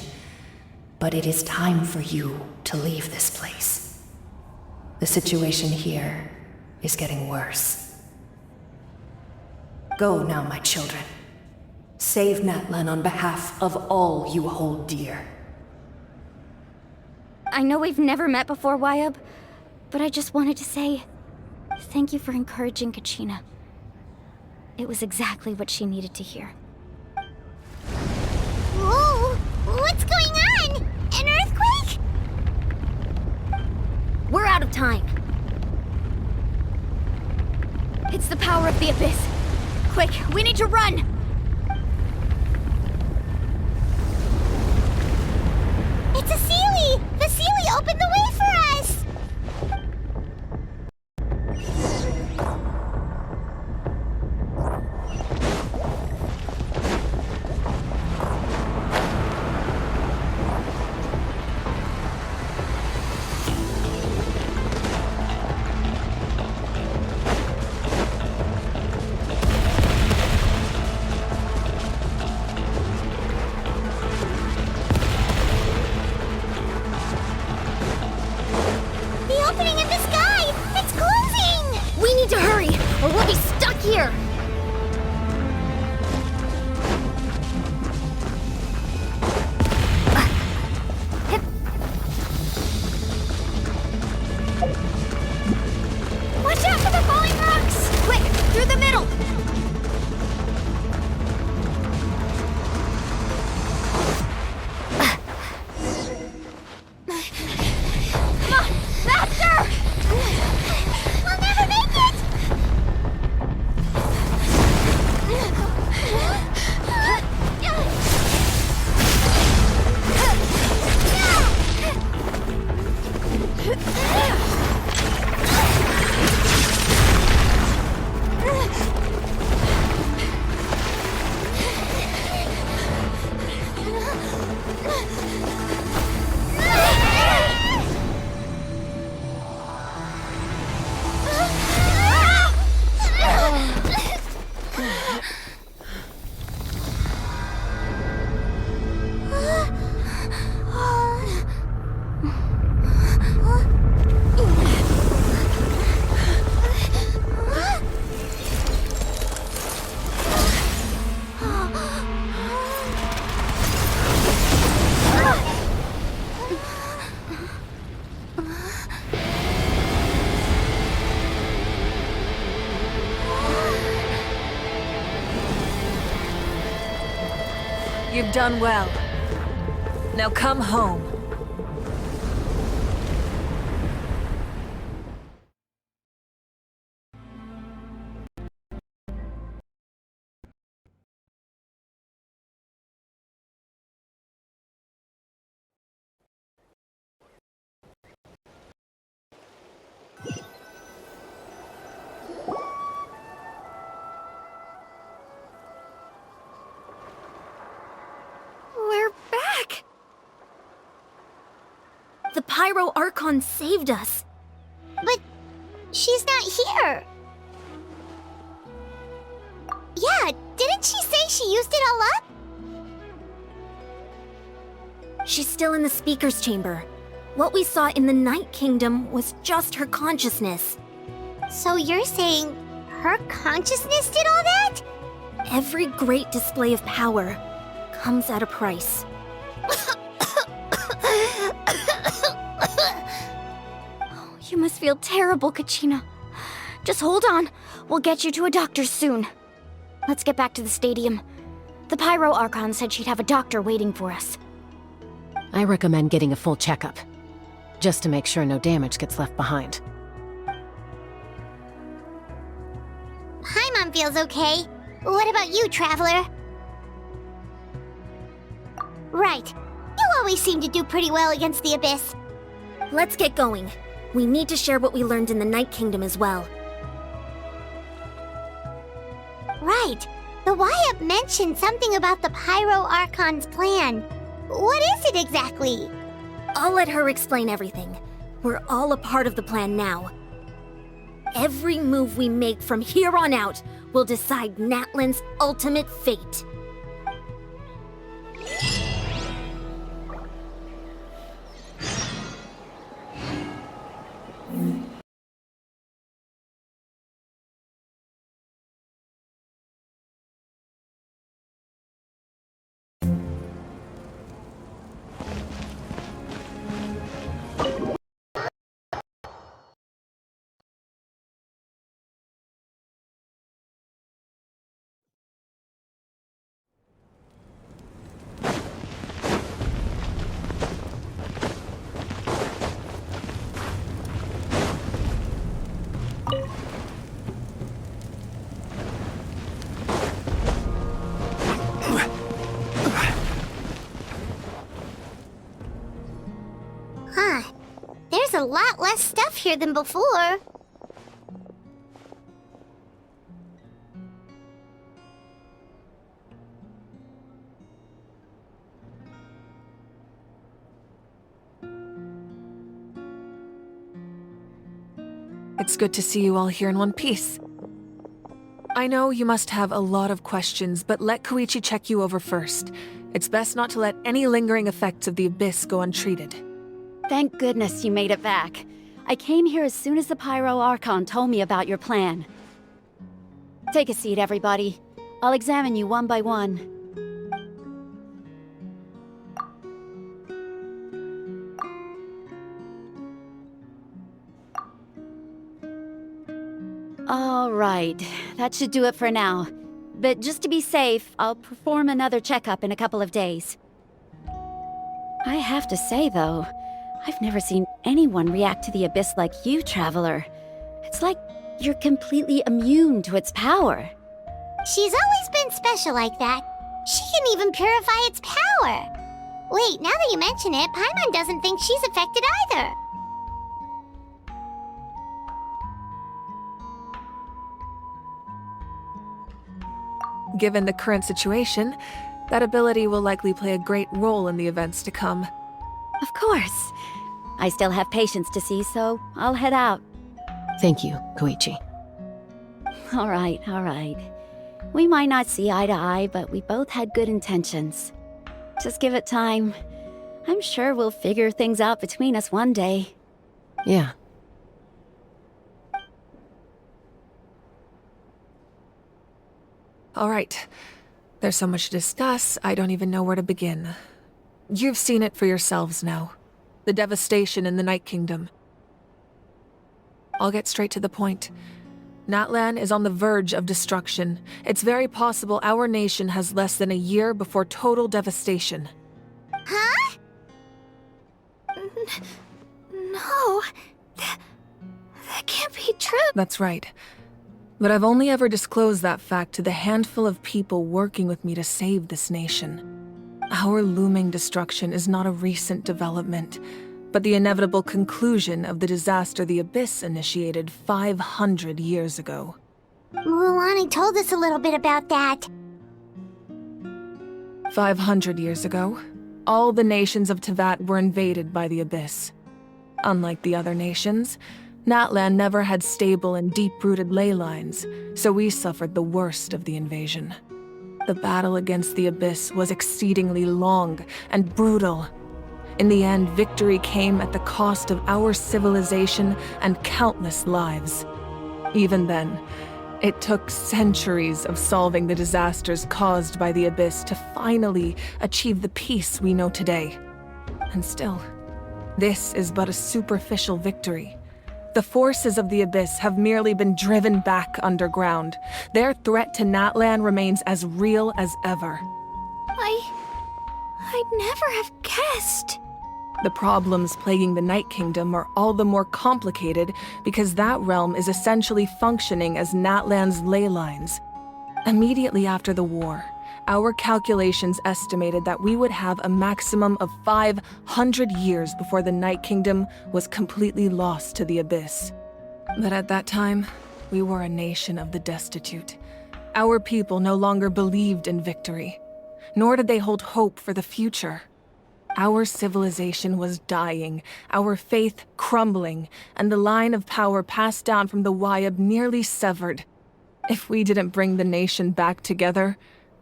[SPEAKER 15] But it is time for you to leave this place. The situation here is getting worse. Go now, my children. Save Natlan on behalf of all you hold dear.
[SPEAKER 3] I know we've never met before, Wayab, but I just wanted to say thank you for encouraging Kachina. It was exactly what she needed to hear.
[SPEAKER 4] Whoa! What's going on? An earthquake?
[SPEAKER 3] We're out of time. It's the power of the Abyss. Quick, we need to run!
[SPEAKER 4] It's a Sealy! The Sealy opened the way for us!
[SPEAKER 3] Or we'll be stuck here! Watch out for the falling rocks! Quick, through the middle! Come on, faster!
[SPEAKER 4] We'll never make it!
[SPEAKER 11] You've done well. Now come home.
[SPEAKER 3] The Pyro Archon saved us.
[SPEAKER 4] But she's not here. Yeah, didn't she say she used it all up?
[SPEAKER 3] She's still in the speaker's chamber. What we saw in the Night Kingdom was just her consciousness.
[SPEAKER 4] So you're saying her consciousness did all that?
[SPEAKER 3] Every great display of power comes at a price. You must feel terrible, Kachina. Just hold on. We'll get you to a doctor soon. Let's get back to the stadium. The Pyro Archon said she'd have a doctor waiting for us.
[SPEAKER 2] I recommend getting a full checkup, just to make sure no damage gets left behind.
[SPEAKER 4] Paimon feels okay. What about you, Traveler? Right. You always seem to do pretty well against the Abyss.
[SPEAKER 3] Let's get going. We need to share what we learned in the Night Kingdom as well.
[SPEAKER 4] Right. The Y-Up mentioned something about the Pyro Archon's plan. What is it exactly?
[SPEAKER 3] I'll let her explain everything. We're all a part of the plan now. Every move we make from here on out will decide Natlan's ultimate fate.
[SPEAKER 4] Huh. There's a lot less stuff here than before.
[SPEAKER 11] It's good to see you all here in one piece. I know you must have a lot of questions, but let Koichi check you over first. It's best not to let any lingering effects of the Abyss go untreated.
[SPEAKER 10] Thank goodness you made it back. I came here as soon as the Pyro Archon told me about your plan. Take a seat, everybody. I'll examine you one by one. All right, that should do it for now. But just to be safe, I'll perform another checkup in a couple of days. I have to say, though, I've never seen anyone react to the Abyss like you, Traveler. It's like you're completely immune to its power.
[SPEAKER 4] She's always been special like that. She can even purify its power. Wait, now that you mention it, Paimon doesn't think she's affected either.
[SPEAKER 11] Given the current situation, that ability will likely play a great role in the events to come.
[SPEAKER 10] Of course. I still have patients to see, so I'll head out.
[SPEAKER 2] Thank you, Koichi.
[SPEAKER 10] All right. We might not see eye to eye, but we both had good intentions. Just give it time. I'm sure we'll figure things out between us one day.
[SPEAKER 2] Yeah.
[SPEAKER 11] All right. There's so much to discuss, I don't even know where to begin. You've seen it for yourselves now. The devastation in the Night Kingdom. I'll get straight to the point. Natlan is on the verge of destruction. It's very possible our nation has less than a year before total devastation.
[SPEAKER 4] Huh?
[SPEAKER 7] No. That can't be true.
[SPEAKER 11] That's right. But I've only ever disclosed that fact to the handful of people working with me to save this nation. Our looming destruction is not a recent development, but the inevitable conclusion of the disaster the Abyss initiated 500 years ago.
[SPEAKER 4] Mualani told us a little bit about that.
[SPEAKER 11] 500 years ago, all the nations of Tevat were invaded by the Abyss. Unlike the other nations, Natlan never had stable and deep-rooted ley lines, so we suffered the worst of the invasion. The battle against the Abyss was exceedingly long and brutal. In the end, victory came at the cost of our civilization and countless lives. Even then, it took centuries of solving the disasters caused by the Abyss to finally achieve the peace we know today. And still, this is but a superficial victory. The forces of the Abyss have merely been driven back underground. Their threat to Natlan remains as real as ever.
[SPEAKER 7] I'd never have guessed.
[SPEAKER 11] The problems plaguing the Night Kingdom are all the more complicated because that realm is essentially functioning as Natlan's ley lines. Immediately after the war, our calculations estimated that we would have a maximum of 500 years before the Night Kingdom was completely lost to the Abyss. But at that time, we were a nation of the destitute. Our people no longer believed in victory, nor did they hold hope for the future. Our civilization was dying, our faith crumbling, and the line of power passed down from the Wayab nearly severed. If we didn't bring the nation back together,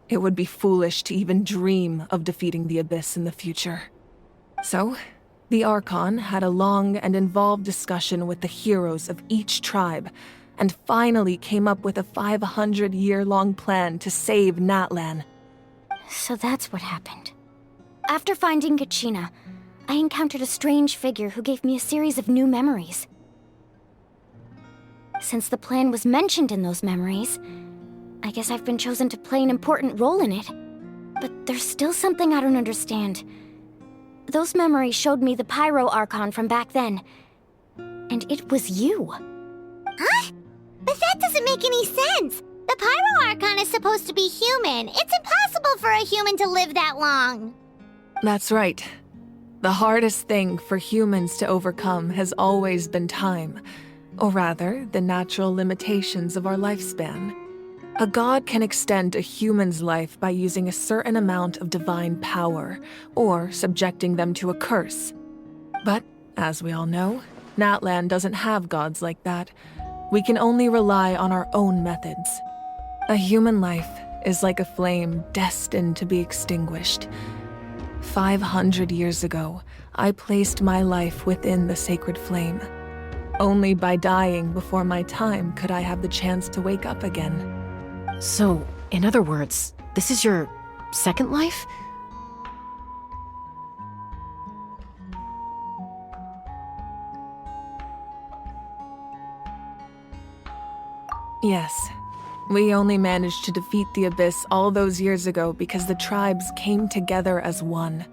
[SPEAKER 11] it would be foolish to even dream of defeating the Abyss in the future. So, the Archon had a long and involved discussion with the heroes of each tribe, and finally came up with a 500-year-long plan to save Natlan.
[SPEAKER 3] So that's what happened. After finding Kachina, I encountered a strange figure who gave me a series of new memories. Since the plan was mentioned in those memories, I guess I've been chosen to play an important role in it. But there's still something I don't understand. Those memories showed me the Pyro Archon from back then. And it was you.
[SPEAKER 4] Huh? But that doesn't make any sense. The Pyro Archon is supposed to be human. It's impossible for a human to live that long.
[SPEAKER 11] That's right. The hardest thing for humans to overcome has always been time, or rather, the natural limitations of our lifespan. A god can extend a human's life by using a certain amount of divine power, or subjecting them to a curse. But, as we all know, Natlan doesn't have gods like that. We can only rely on our own methods. A human life is like a flame destined to be extinguished. 500 years ago, I placed my life within the sacred flame. Only by dying before my time could I have the chance to wake up again.
[SPEAKER 2] So, in other words, this is your second life?
[SPEAKER 11] Yes. We only managed to defeat the Abyss all those years ago because the tribes came together as one.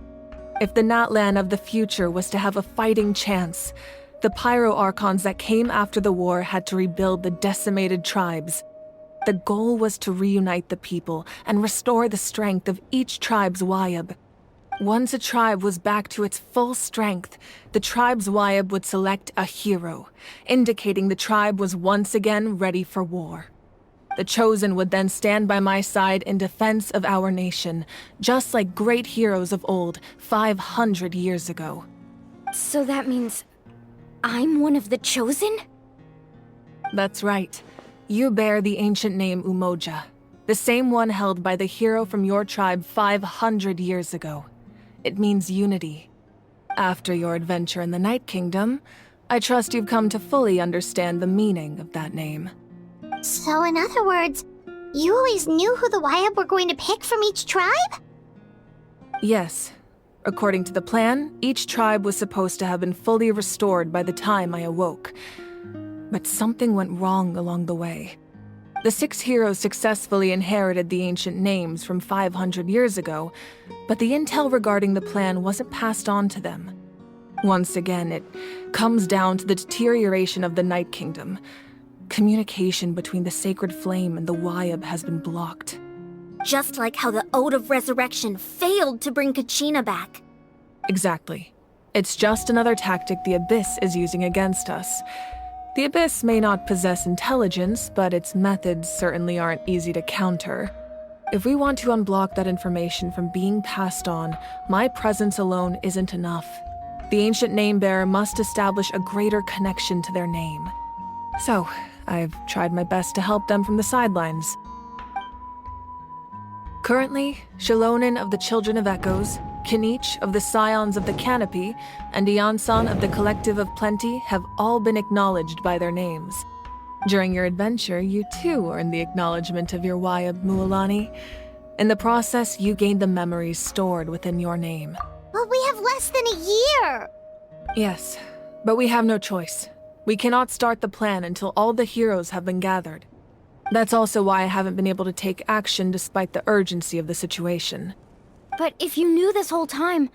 [SPEAKER 11] If the Natlan of the future was to have a fighting chance, the Pyro Archons that came after the war had to rebuild the decimated tribes. The goal was to reunite the people and restore the strength of each tribe's Wayab. Once a tribe was back to its full strength, the tribe's Wayab would select a hero, indicating the tribe was once again ready for war. The Chosen would then stand by my side in defense of our nation, just like great heroes of old 500 years ago.
[SPEAKER 3] So that means I'm one of the Chosen?
[SPEAKER 11] That's right. You bear the ancient name Umoja, the same one held by the hero from your tribe 500 years ago. It means unity. After your adventure in the Night Kingdom, I trust you've come to fully understand the meaning of that name.
[SPEAKER 4] So in other words, you always knew who the Wayab were going to pick from each tribe?
[SPEAKER 11] Yes. According to the plan, each tribe was supposed to have been fully restored by the time I awoke. But something went wrong along the way. The 6 heroes successfully inherited the ancient names from 500 years ago, but the intel regarding the plan wasn't passed on to them. Once again, it comes down to the deterioration of the Night Kingdom. Communication between the Sacred Flame and the Wayab has been blocked.
[SPEAKER 7] Just like how the Ode of Resurrection failed to bring Kachina back.
[SPEAKER 11] Exactly. It's just another tactic the Abyss is using against us. The Abyss may not possess intelligence, but its methods certainly aren't easy to counter. If we want to unblock that information from being passed on, my presence alone isn't enough. The ancient name-bearer must establish a greater connection to their name. So, I've tried my best to help them from the sidelines. Currently, Shilonin of the Children of Echoes, Kinich of the Scions of the Canopy, and Iansan of the Collective of Plenty have all been acknowledged by their names. During your adventure, you too earned the acknowledgement of your Wayab Mualani. In the process, you gained the memories stored within your name.
[SPEAKER 4] But we have less than a year!
[SPEAKER 11] Yes, but we have no choice. We cannot start the plan until all the heroes have been gathered. That's also why I haven't been able to take action despite the urgency of the situation.
[SPEAKER 3] But if you knew this whole time,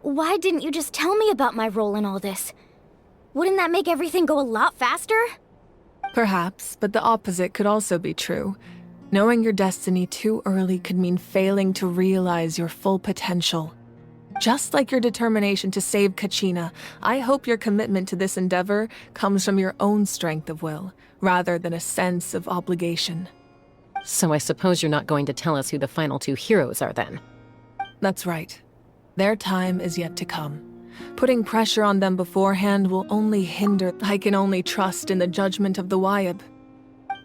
[SPEAKER 3] why didn't you just tell me about my role in all this? Wouldn't that make everything go a lot faster?
[SPEAKER 11] Perhaps, but the opposite could also be true. Knowing your destiny too early could mean failing to realize your full potential. Just like your determination to save Kachina, I hope your commitment to this endeavor comes from your own strength of will, rather than a sense of obligation.
[SPEAKER 2] So I suppose you're not going to tell us who the final two heroes are then?
[SPEAKER 11] That's right. Their time is yet to come. Putting pressure on them beforehand will only hinder. I can only trust in the judgment of the Wayab.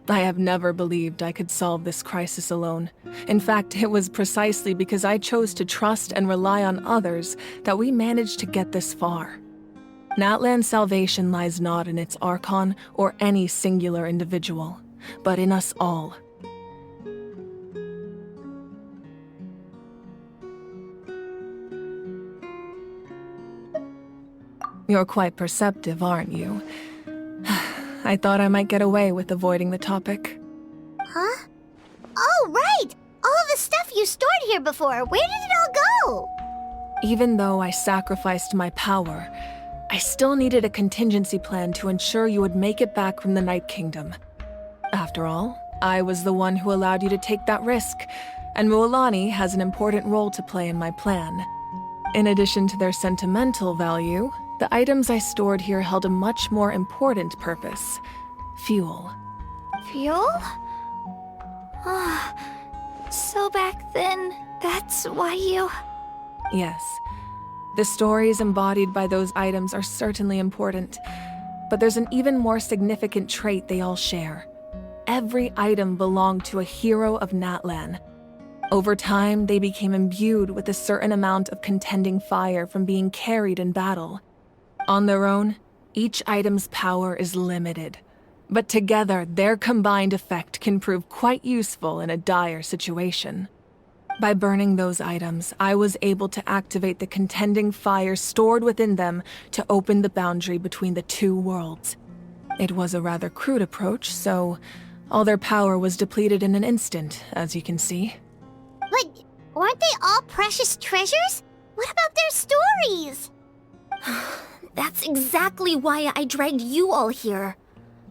[SPEAKER 11] I have never believed I could solve this crisis alone. In fact, it was precisely because I chose to trust and rely on others that we managed to get this far. Natlan's salvation lies not in its Archon or any singular individual, but in us all. You're quite perceptive, aren't you? I thought I might get away with avoiding the topic.
[SPEAKER 4] Huh? Oh, right! All of the stuff you stored here before, where did it all go?
[SPEAKER 11] Even though I sacrificed my power, I still needed a contingency plan to ensure you would make it back from the Night Kingdom. After all, I was the one who allowed you to take that risk, and Mualani has an important role to play in my plan. In addition to their sentimental value, the items I stored here held a much more important purpose: fuel.
[SPEAKER 7] Fuel? So back then, that's why you...
[SPEAKER 11] Yes. The stories embodied by those items are certainly important, but there's an even more significant trait they all share. Every item belonged to a hero of Natlan. Over time, they became imbued with a certain amount of contending fire from being carried in battle. On their own, each item's power is limited, but together their combined effect can prove quite useful in a dire situation. By burning those items, I was able to activate the contending fire stored within them to open the boundary between the two worlds. It was a rather crude approach, so all their power was depleted in an instant, as you can see.
[SPEAKER 4] But weren't they all precious treasures? What about their stories?
[SPEAKER 3] That's exactly why I dragged you all here.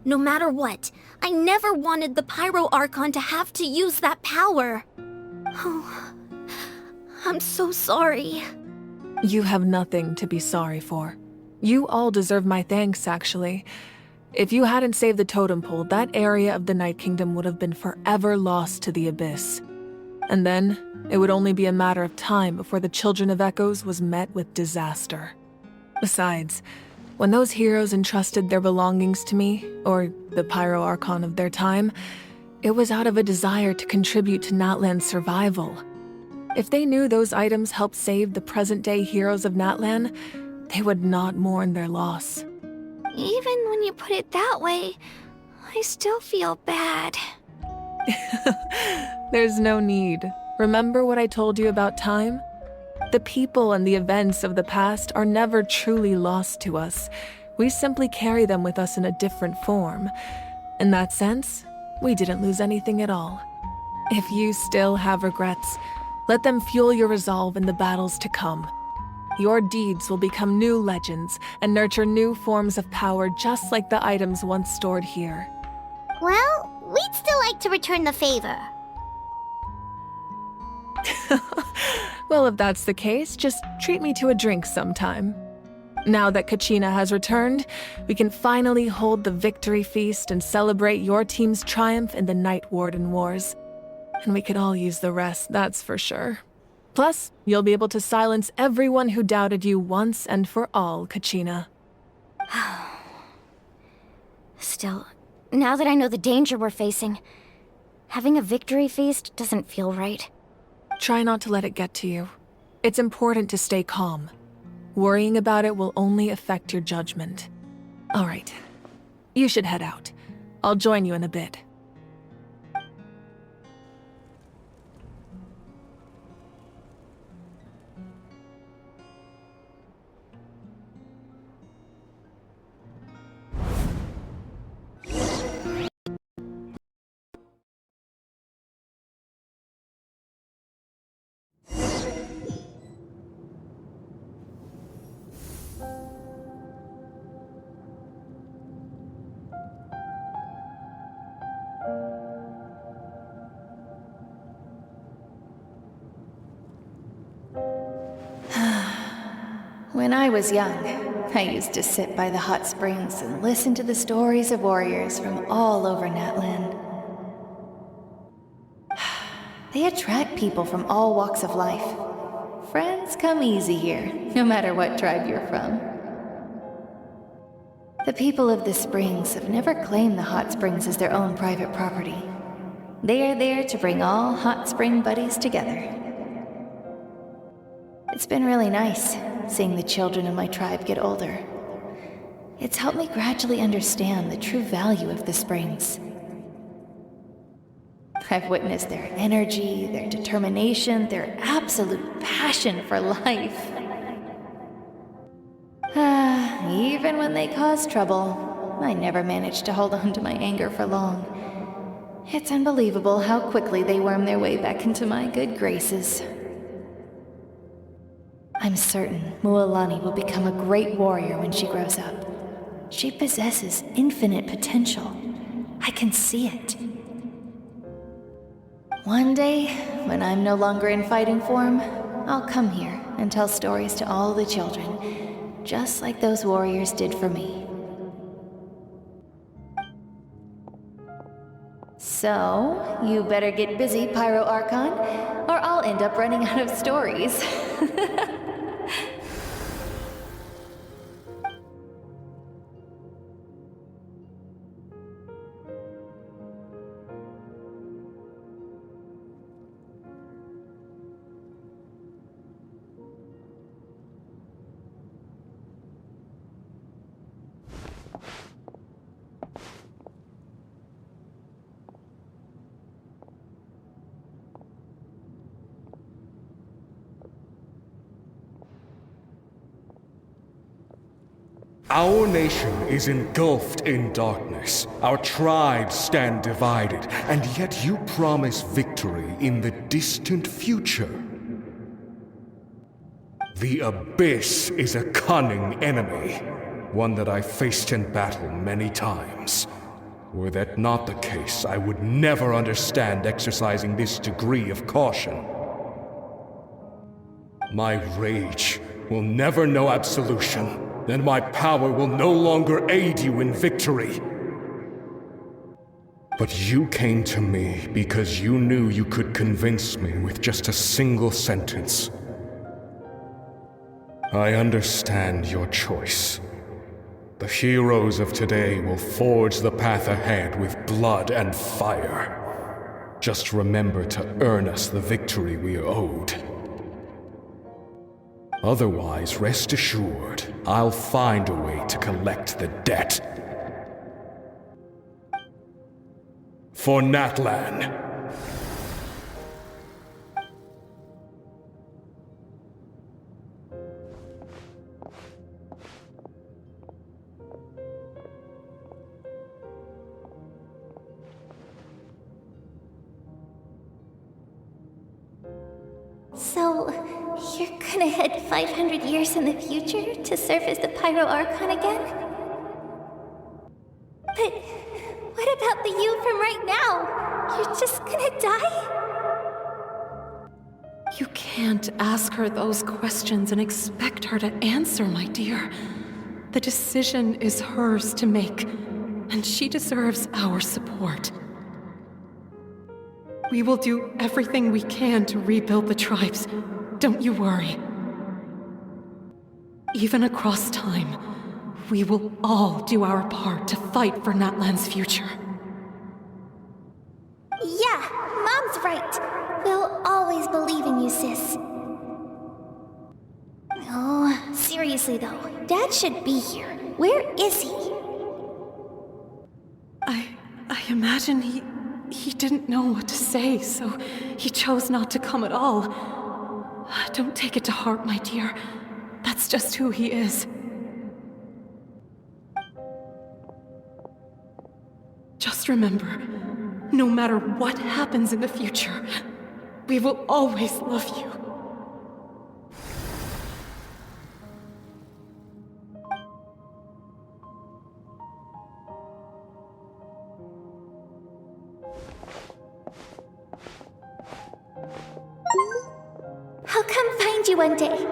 [SPEAKER 3] No matter what, I never wanted the Pyro Archon to have to use that power. Oh, I'm so sorry.
[SPEAKER 11] You have nothing to be sorry for. You all deserve my thanks, actually. If you hadn't saved the totem pole, that area of the Night Kingdom would have been forever lost to the Abyss. And then, it would only be a matter of time before the Children of Echoes was met with disaster. Besides, when those heroes entrusted their belongings to me, or the Pyro Archon of their time, it was out of a desire to contribute to Natlan's survival. If they knew those items helped save the present-day heroes of Natlan, they would not mourn their loss.
[SPEAKER 7] Even when you put it that way, I still feel bad.
[SPEAKER 11] There's no need. Remember what I told you about time? The people and the events of the past are never truly lost to us. We simply carry them with us in a different form. In that sense, we didn't lose anything at all. If you still have regrets, let them fuel your resolve in the battles to come. Your deeds will become new legends and nurture new forms of power just like the items once stored here.
[SPEAKER 4] Well, we'd still like to return the favor.
[SPEAKER 11] Well, if that's the case, just treat me to a drink sometime. Now that Kachina has returned, we can finally hold the victory feast and celebrate your team's triumph in the Night Warden Wars. And we could all use the rest, that's for sure. Plus, you'll be able to silence everyone who doubted you once and for all, Kachina.
[SPEAKER 3] Still, now that I know the danger we're facing, having a victory feast doesn't feel right.
[SPEAKER 11] Try not to let it get to you. It's important to stay calm. Worrying about it will only affect your judgment. All right, you should head out. I'll join you in a bit.
[SPEAKER 15] When I was young, I used to sit by the hot springs and listen to the stories of warriors from all over Natlan. They attract people from all walks of life. Friends come easy here, no matter what tribe you're from. The people of the springs have never claimed the hot springs as their own private property. They are there to bring all hot spring buddies together. It's been really nice, seeing the children of my tribe get older. It's helped me gradually understand the true value of the springs. I've witnessed their energy, their determination, their absolute passion for life. Even when they cause trouble, I never managed to hold on to my anger for long. It's unbelievable how quickly they worm their way back into my good graces. I'm certain Mualani will become a great warrior when she grows up. She possesses infinite potential. I can see it. One day, when I'm no longer in fighting form, I'll come here and tell stories to all the children, just like those warriors did for me. So, you better get busy, Pyro Archon, or I'll end up running out of stories.
[SPEAKER 16] Our nation is engulfed in darkness. Our tribes stand divided, and yet you promise victory in the distant future. The Abyss is a cunning enemy, one that I faced in battle many times. Were that not the case, I would never understand exercising this degree of caution. My rage will never know absolution. Then my power will no longer aid you in victory. But you came to me because you knew you could convince me with just a single sentence. I understand your choice. The heroes of today will forge the path ahead with blood and fire. Just remember to earn us the victory we are owed. Otherwise, rest assured, I'll find a way to collect the debt. For Natlan.
[SPEAKER 4] So, you're gonna head 500 years in the future to serve as the Pyro Archon again? But what about the you from right now? You're just gonna die?
[SPEAKER 11] You can't ask her those questions and expect her to answer, my dear. The decision is hers to make, and she deserves our support. We will do everything we can to rebuild the tribes. Don't you worry. Even across time, we will all do our part to fight for Natlan's future.
[SPEAKER 4] Yeah, Mom's right. We'll always believe in you, sis. Oh, seriously though, Dad should be here. Where is he?
[SPEAKER 11] I imagine he didn't know what to say, so he chose not to come at all. Don't take it to heart, my dear. That's just who he is. Just remember, no matter what happens in the future, we will always love you.
[SPEAKER 7] I'll come find you one day.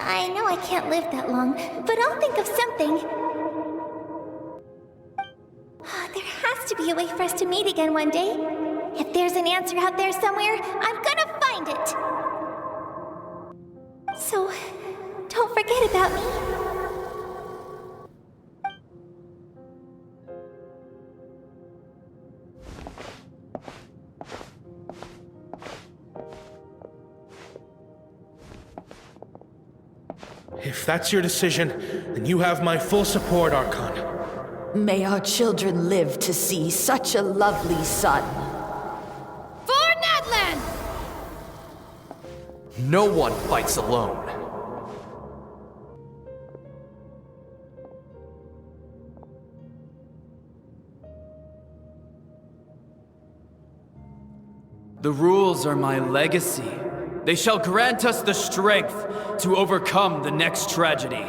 [SPEAKER 7] I know I can't live that long, but I'll think of something. There has to be a way for us to meet again one day. If there's an answer out there somewhere, I'm gonna find it. So, don't forget about me.
[SPEAKER 17] If that's your decision, then you have my full support, Archon.
[SPEAKER 15] May our children live to see such a lovely son.
[SPEAKER 10] For Natlan!
[SPEAKER 5] No one fights alone.
[SPEAKER 18] The rules are my legacy. They shall grant us the strength to overcome the next tragedy.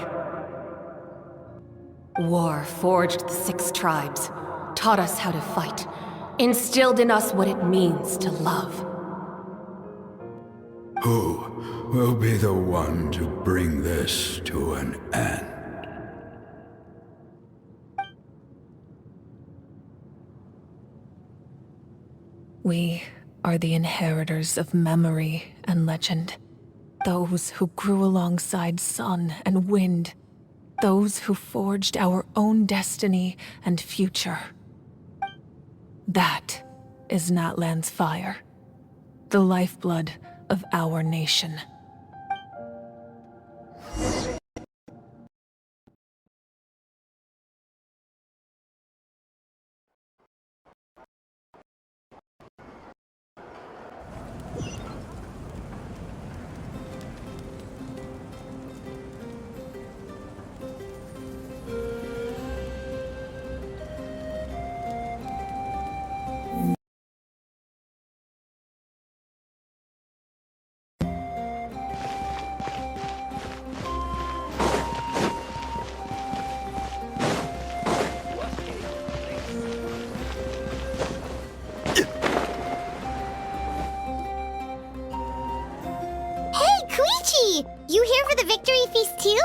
[SPEAKER 15] War forged the 6 tribes, taught us how to fight, instilled in us what it means to love.
[SPEAKER 14] Who will be the one to bring this to an end?
[SPEAKER 11] We are the inheritors of memory and legend. Those who grew alongside sun and wind. Those who forged our own destiny and future. That is Natlan's fire. The lifeblood of our nation.
[SPEAKER 4] You here for the victory feast too?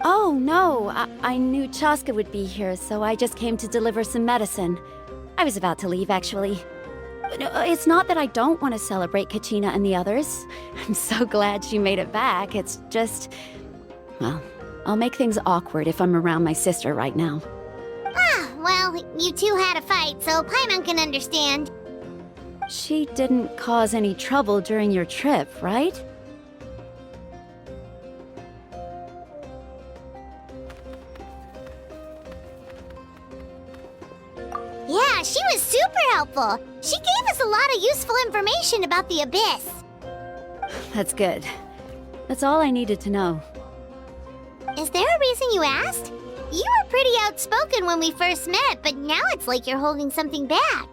[SPEAKER 10] Oh, no. I knew Chaska would be here, so I just came to deliver some medicine. I was about to leave, actually. No, it's not that I don't want to celebrate Kachina and the others. I'm so glad she made it back. It's just... well, I'll make things awkward if I'm around my sister right now.
[SPEAKER 4] Ah, well, you two had a fight, so Paimon can understand.
[SPEAKER 10] She didn't cause any trouble during your trip, right?
[SPEAKER 4] Yeah, she was super helpful. She gave us a lot of useful information about the Abyss.
[SPEAKER 10] That's good. That's all I needed to know.
[SPEAKER 4] Is there a reason you asked? You were pretty outspoken when we first met, but now it's like you're holding something back.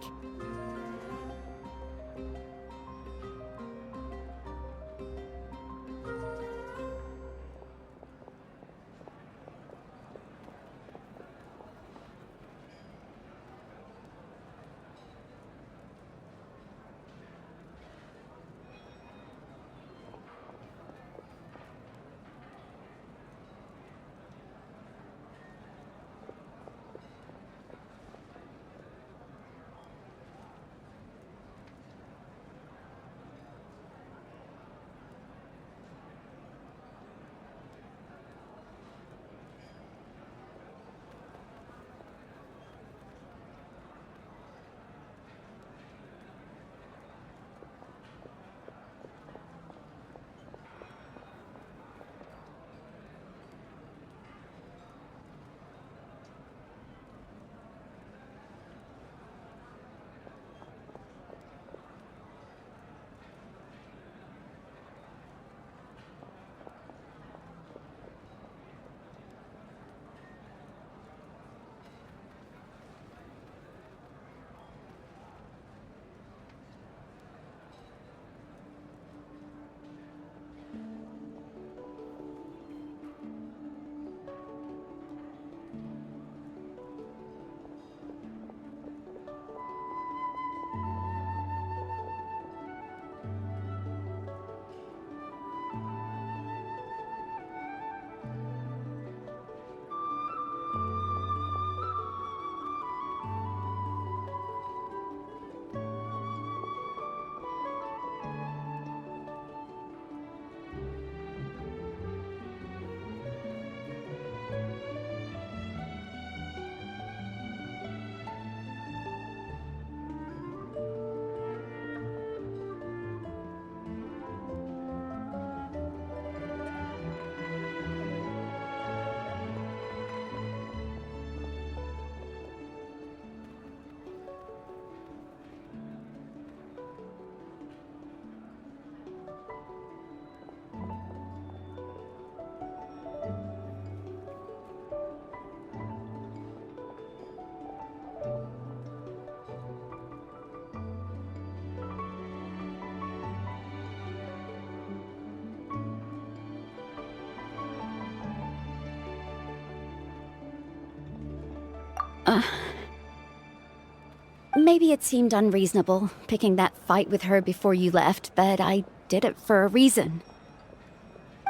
[SPEAKER 10] Maybe it seemed unreasonable, picking that fight with her before you left, but I did it for a reason.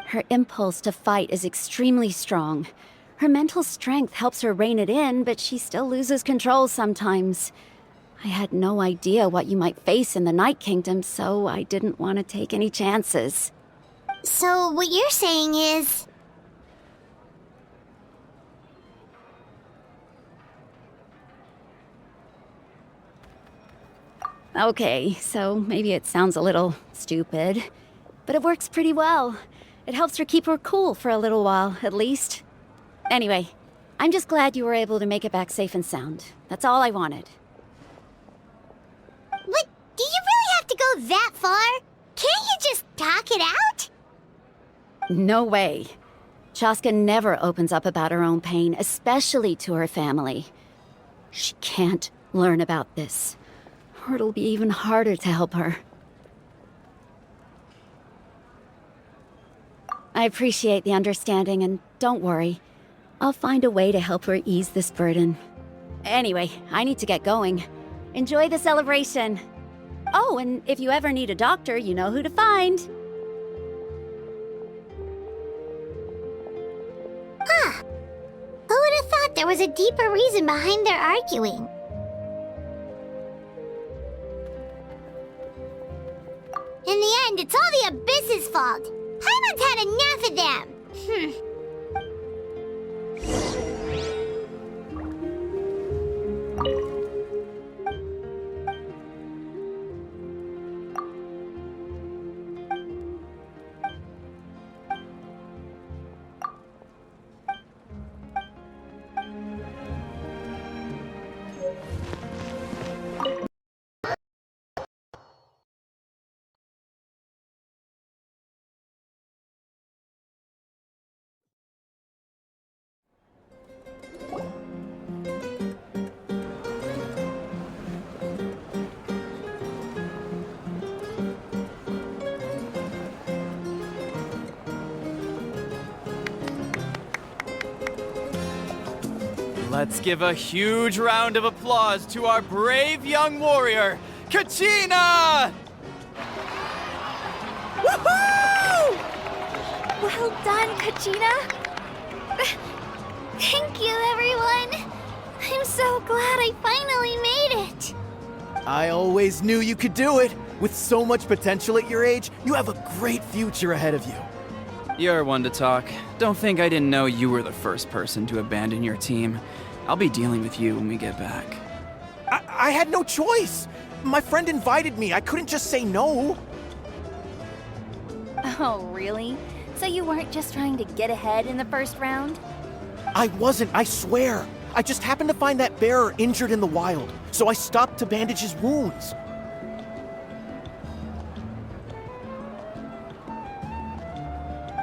[SPEAKER 10] Her impulse to fight is extremely strong. Her mental strength helps her rein it in, but she still loses control sometimes. I had no idea what you might face in the Night Kingdom, so I didn't want to take any chances.
[SPEAKER 4] So what you're saying is...
[SPEAKER 10] Okay, so maybe it sounds a little stupid, but it works pretty well. It helps her keep her cool for a little while, at least. Anyway, I'm just glad you were able to make it back safe and sound. That's all I wanted.
[SPEAKER 4] What? Do you really have to go that far? Can't you just talk it out?
[SPEAKER 10] No way. Chaska never opens up about her own pain, especially to her family. She can't learn about this, or it'll be even harder to help her. I appreciate the understanding, and don't worry. I'll find a way to help her ease this burden. Anyway, I need to get going. Enjoy the celebration. Oh, and if you ever need a doctor, you know who to find.
[SPEAKER 4] Huh. Who would have thought there was a deeper reason behind their arguing? In the end, it's all the Abyss's fault. Paimon's had enough of them.
[SPEAKER 18] Let's give a huge round of applause to our brave young warrior, Kachina!
[SPEAKER 7] Woohoo! Well done, Kachina. Thank you, everyone. I'm so glad I finally made it.
[SPEAKER 19] I always knew you could do it. With so much potential at your age, you have a great future ahead of you.
[SPEAKER 18] You're one to talk. Don't think I didn't know you were the first person to abandon your team. I'll be dealing with you when we get back.
[SPEAKER 19] I had no choice. My friend invited me. I couldn't just say no.
[SPEAKER 10] Oh, really? So you weren't just trying to get ahead in the first round?
[SPEAKER 19] I wasn't, I swear. I just happened to find that bearer injured in the wild, so I stopped to bandage his wounds.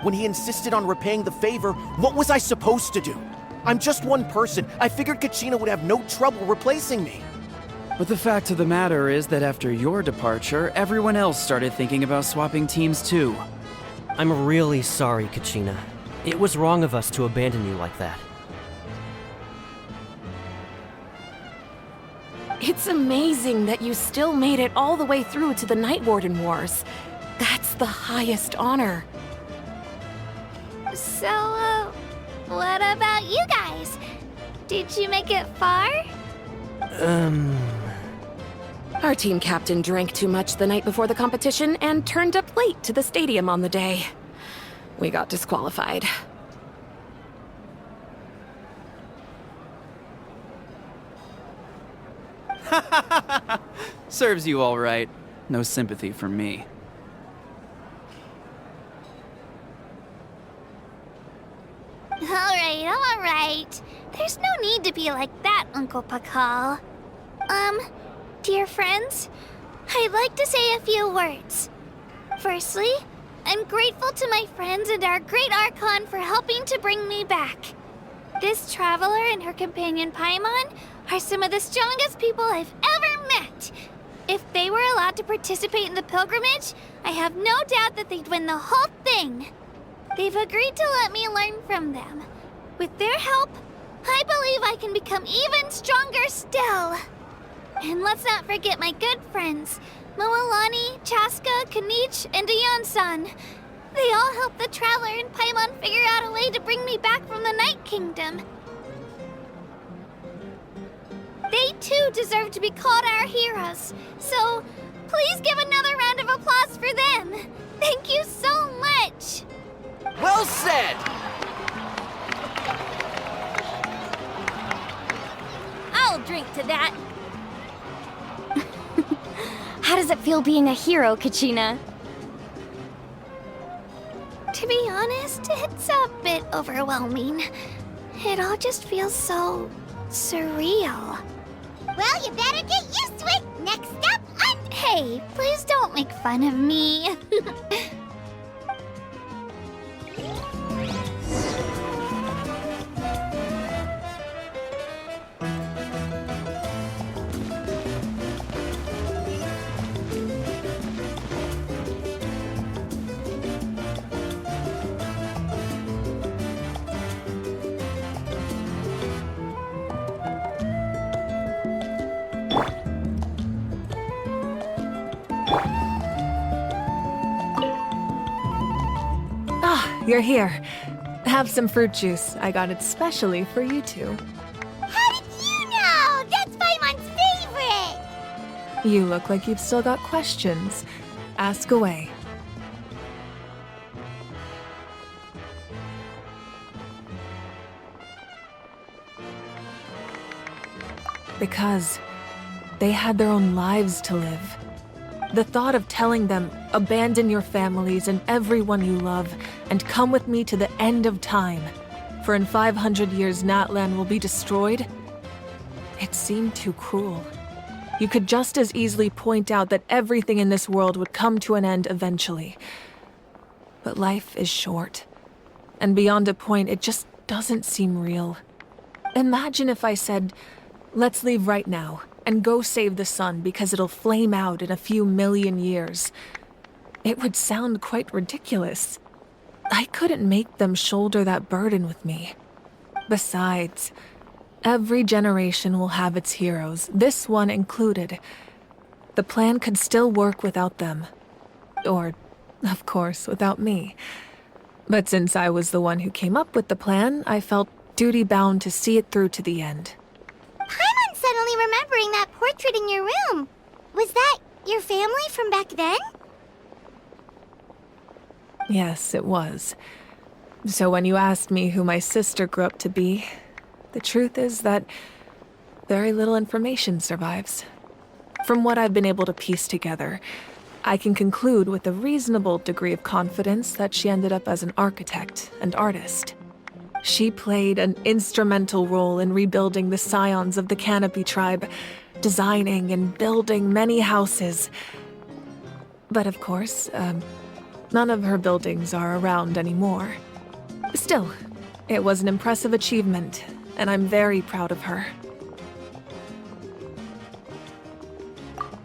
[SPEAKER 19] When he insisted on repaying the favor, what was I supposed to do? I'm just one person. I figured Kachina would have no trouble replacing me.
[SPEAKER 18] But the fact of the matter is that after your departure, everyone else started thinking about swapping teams too.
[SPEAKER 5] I'm really sorry, Kachina. It was wrong of us to abandon you like that.
[SPEAKER 11] It's amazing that you still made it all the way through to the Night Warden Wars. That's the highest honor.
[SPEAKER 7] So, what about you guys? Did you make it far?
[SPEAKER 11] Our team captain drank too much the night before the competition and turned up late to the stadium on the day. We got disqualified.
[SPEAKER 18] Serves you all right. No sympathy for me.
[SPEAKER 7] Alright. There's no need to be like that, Uncle Pakal. Dear friends, I'd like to say a few words. Firstly, I'm grateful to my friends and our great Archon for helping to bring me back. This traveler and her companion Paimon are some of the strongest people I've ever met. If they were allowed to participate in the pilgrimage, I have no doubt that they'd win the whole thing. They've agreed to let me learn from them. With their help, I believe I can become even stronger still. And let's not forget my good friends, Moalani, Chaska, Kanich, and Aeon-san. They all helped the Traveler and Paimon figure out a way to bring me back from the Night Kingdom. They too deserve to be called our heroes, so please give another round of applause for them. Thank you so much!
[SPEAKER 19] Well said!
[SPEAKER 3] I'll drink to that. How does it feel being a hero, Kachina?
[SPEAKER 7] To be honest, it's a bit overwhelming. It all just feels so surreal.
[SPEAKER 4] Well, you better get used to it. Next up,
[SPEAKER 7] Hey, please don't make fun of me.
[SPEAKER 11] You're here. Have some fruit juice. I got it specially for you two.
[SPEAKER 4] How did you know? That's Paimon's favorite!
[SPEAKER 11] You look like you've still got questions. Ask away. Because they had their own lives to live. The thought of telling them, abandon your families and everyone you love, and come with me to the end of time, for in 500 years Natlan will be destroyed, it seemed too cruel. You could just as easily point out that everything in this world would come to an end eventually. But life is short, and beyond a point, it just doesn't seem real. Imagine if I said, let's leave right now, and go save the sun because it'll flame out in a few million years. It would sound quite ridiculous. I couldn't make them shoulder that burden with me. Besides, every generation will have its heroes, this one included. The plan could still work without them. Or, of course, without me. But since I was the one who came up with the plan, I felt duty-bound to see it through to the end.
[SPEAKER 4] Paimon's suddenly remembering that portrait in your room. Was that your family from back then?
[SPEAKER 11] Yes, it was. So when you asked me who my sister grew up to be, the truth is that very little information survives. From what I've been able to piece together, I can conclude with a reasonable degree of confidence that she ended up as an architect and artist. She played an instrumental role in rebuilding the scions of the Canopy tribe, designing and building many houses. But of course, none of her buildings are around anymore. Still, it was an impressive achievement, and I'm very proud of her.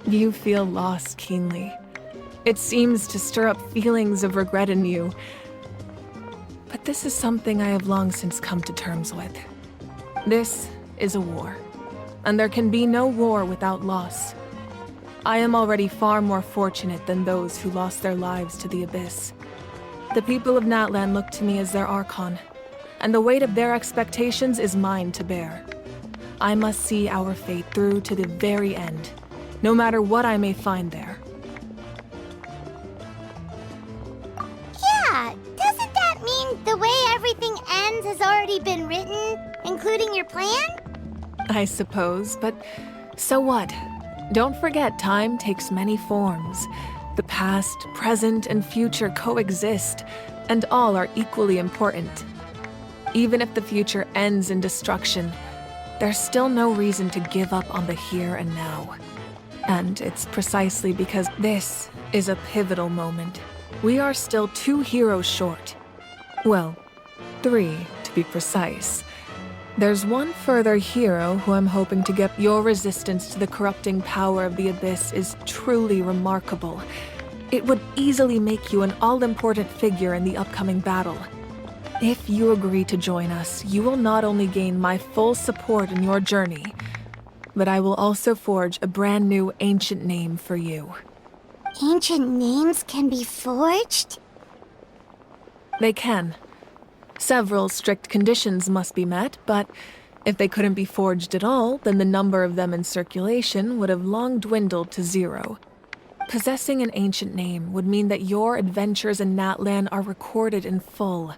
[SPEAKER 11] You feel loss keenly. It seems to stir up feelings of regret in you. But this is something I have long since come to terms with. This is a war, and there can be no war without loss. I am already far more fortunate than those who lost their lives to the Abyss. The people of Natlan look to me as their Archon, and the weight of their expectations is mine to bear. I must see our fate through to the very end, no matter what I may find there.
[SPEAKER 4] Yeah, doesn't that mean the way everything ends has already been written, including your plan?
[SPEAKER 11] I suppose, but so what? Don't forget, time takes many forms. The past, present, and future coexist, and all are equally important. Even if the future ends in destruction, there's still no reason to give up on the here and now. And it's precisely because this is a pivotal moment. We are still 2 heroes short. Well, 3 to be precise. There's one further hero who I'm hoping to get. Your resistance to the corrupting power of the Abyss is truly remarkable. It would easily make you an all-important figure in the upcoming battle. If you agree to join us, you will not only gain my full support in your journey, but I will also forge a brand new ancient name for you.
[SPEAKER 4] Ancient names can be forged?
[SPEAKER 11] They can. Several strict conditions must be met, but if they couldn't be forged at all, then the number of them in circulation would have long dwindled to 0. Possessing an ancient name would mean that your adventures in Natlan are recorded in full.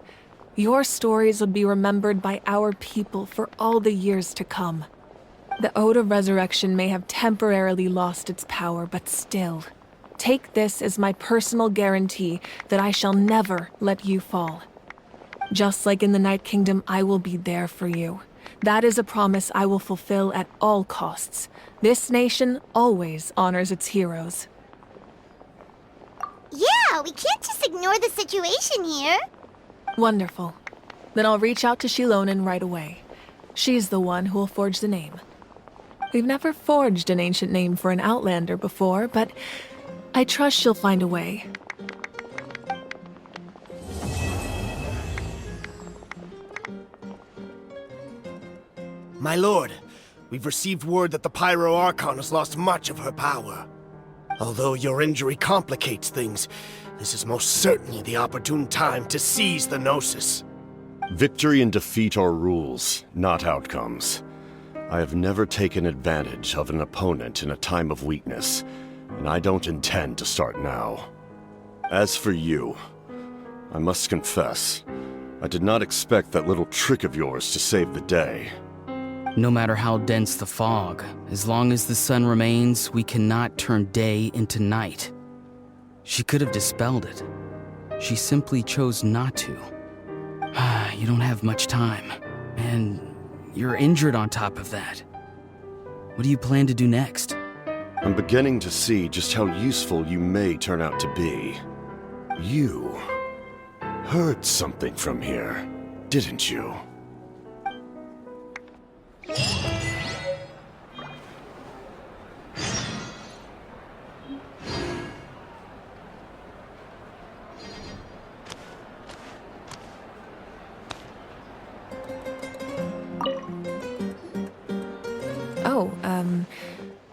[SPEAKER 11] Your stories would be remembered by our people for all the years to come. The Ode of Resurrection may have temporarily lost its power, but still, take this as my personal guarantee that I shall never let you fall. Just like in the Night Kingdom, I will be there for you. That is a promise I will fulfill at all costs. This nation always honors its heroes.
[SPEAKER 4] Yeah, we can't just ignore the situation here.
[SPEAKER 11] Wonderful. Then I'll reach out to Shilonen right away. She's the one who will forge the name. We've never forged an ancient name for an Outlander before, but I trust she'll find a way.
[SPEAKER 17] My lord, we've received word that the Pyro Archon has lost much of her power. Although your injury complicates things, this is most certainly the opportune time to seize the Gnosis.
[SPEAKER 20] Victory and defeat are rules, not outcomes. I have never taken advantage of an opponent in a time of weakness, and I don't intend to start now. As for you, I must confess, I did not expect that little trick of yours to save the day.
[SPEAKER 21] No matter how dense the fog, as long as the sun remains, we cannot turn day into night. She could have dispelled it. She simply chose not to. You don't have much time, and you're injured on top of that. What do you plan to do next?
[SPEAKER 20] I'm beginning to see just how useful you may turn out to be. You heard something from here, didn't you?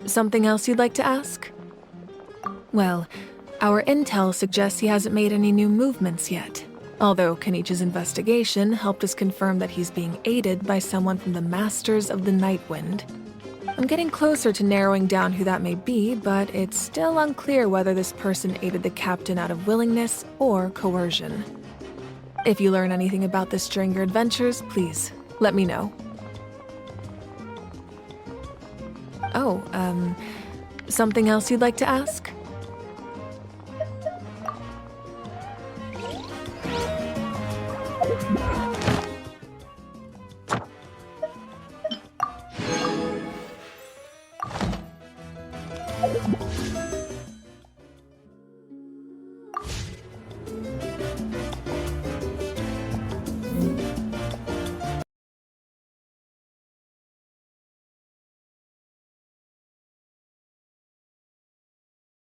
[SPEAKER 11] Something else you'd like to ask? Well, our intel suggests he hasn't made any new movements yet. Although Kenichi's investigation helped us confirm that he's being aided by someone from the Masters of the Nightwind. I'm getting closer to narrowing down who that may be, but it's still unclear whether this person aided the captain out of willingness or coercion. If you learn anything about this during your adventures, please let me know. Something else you'd like to ask?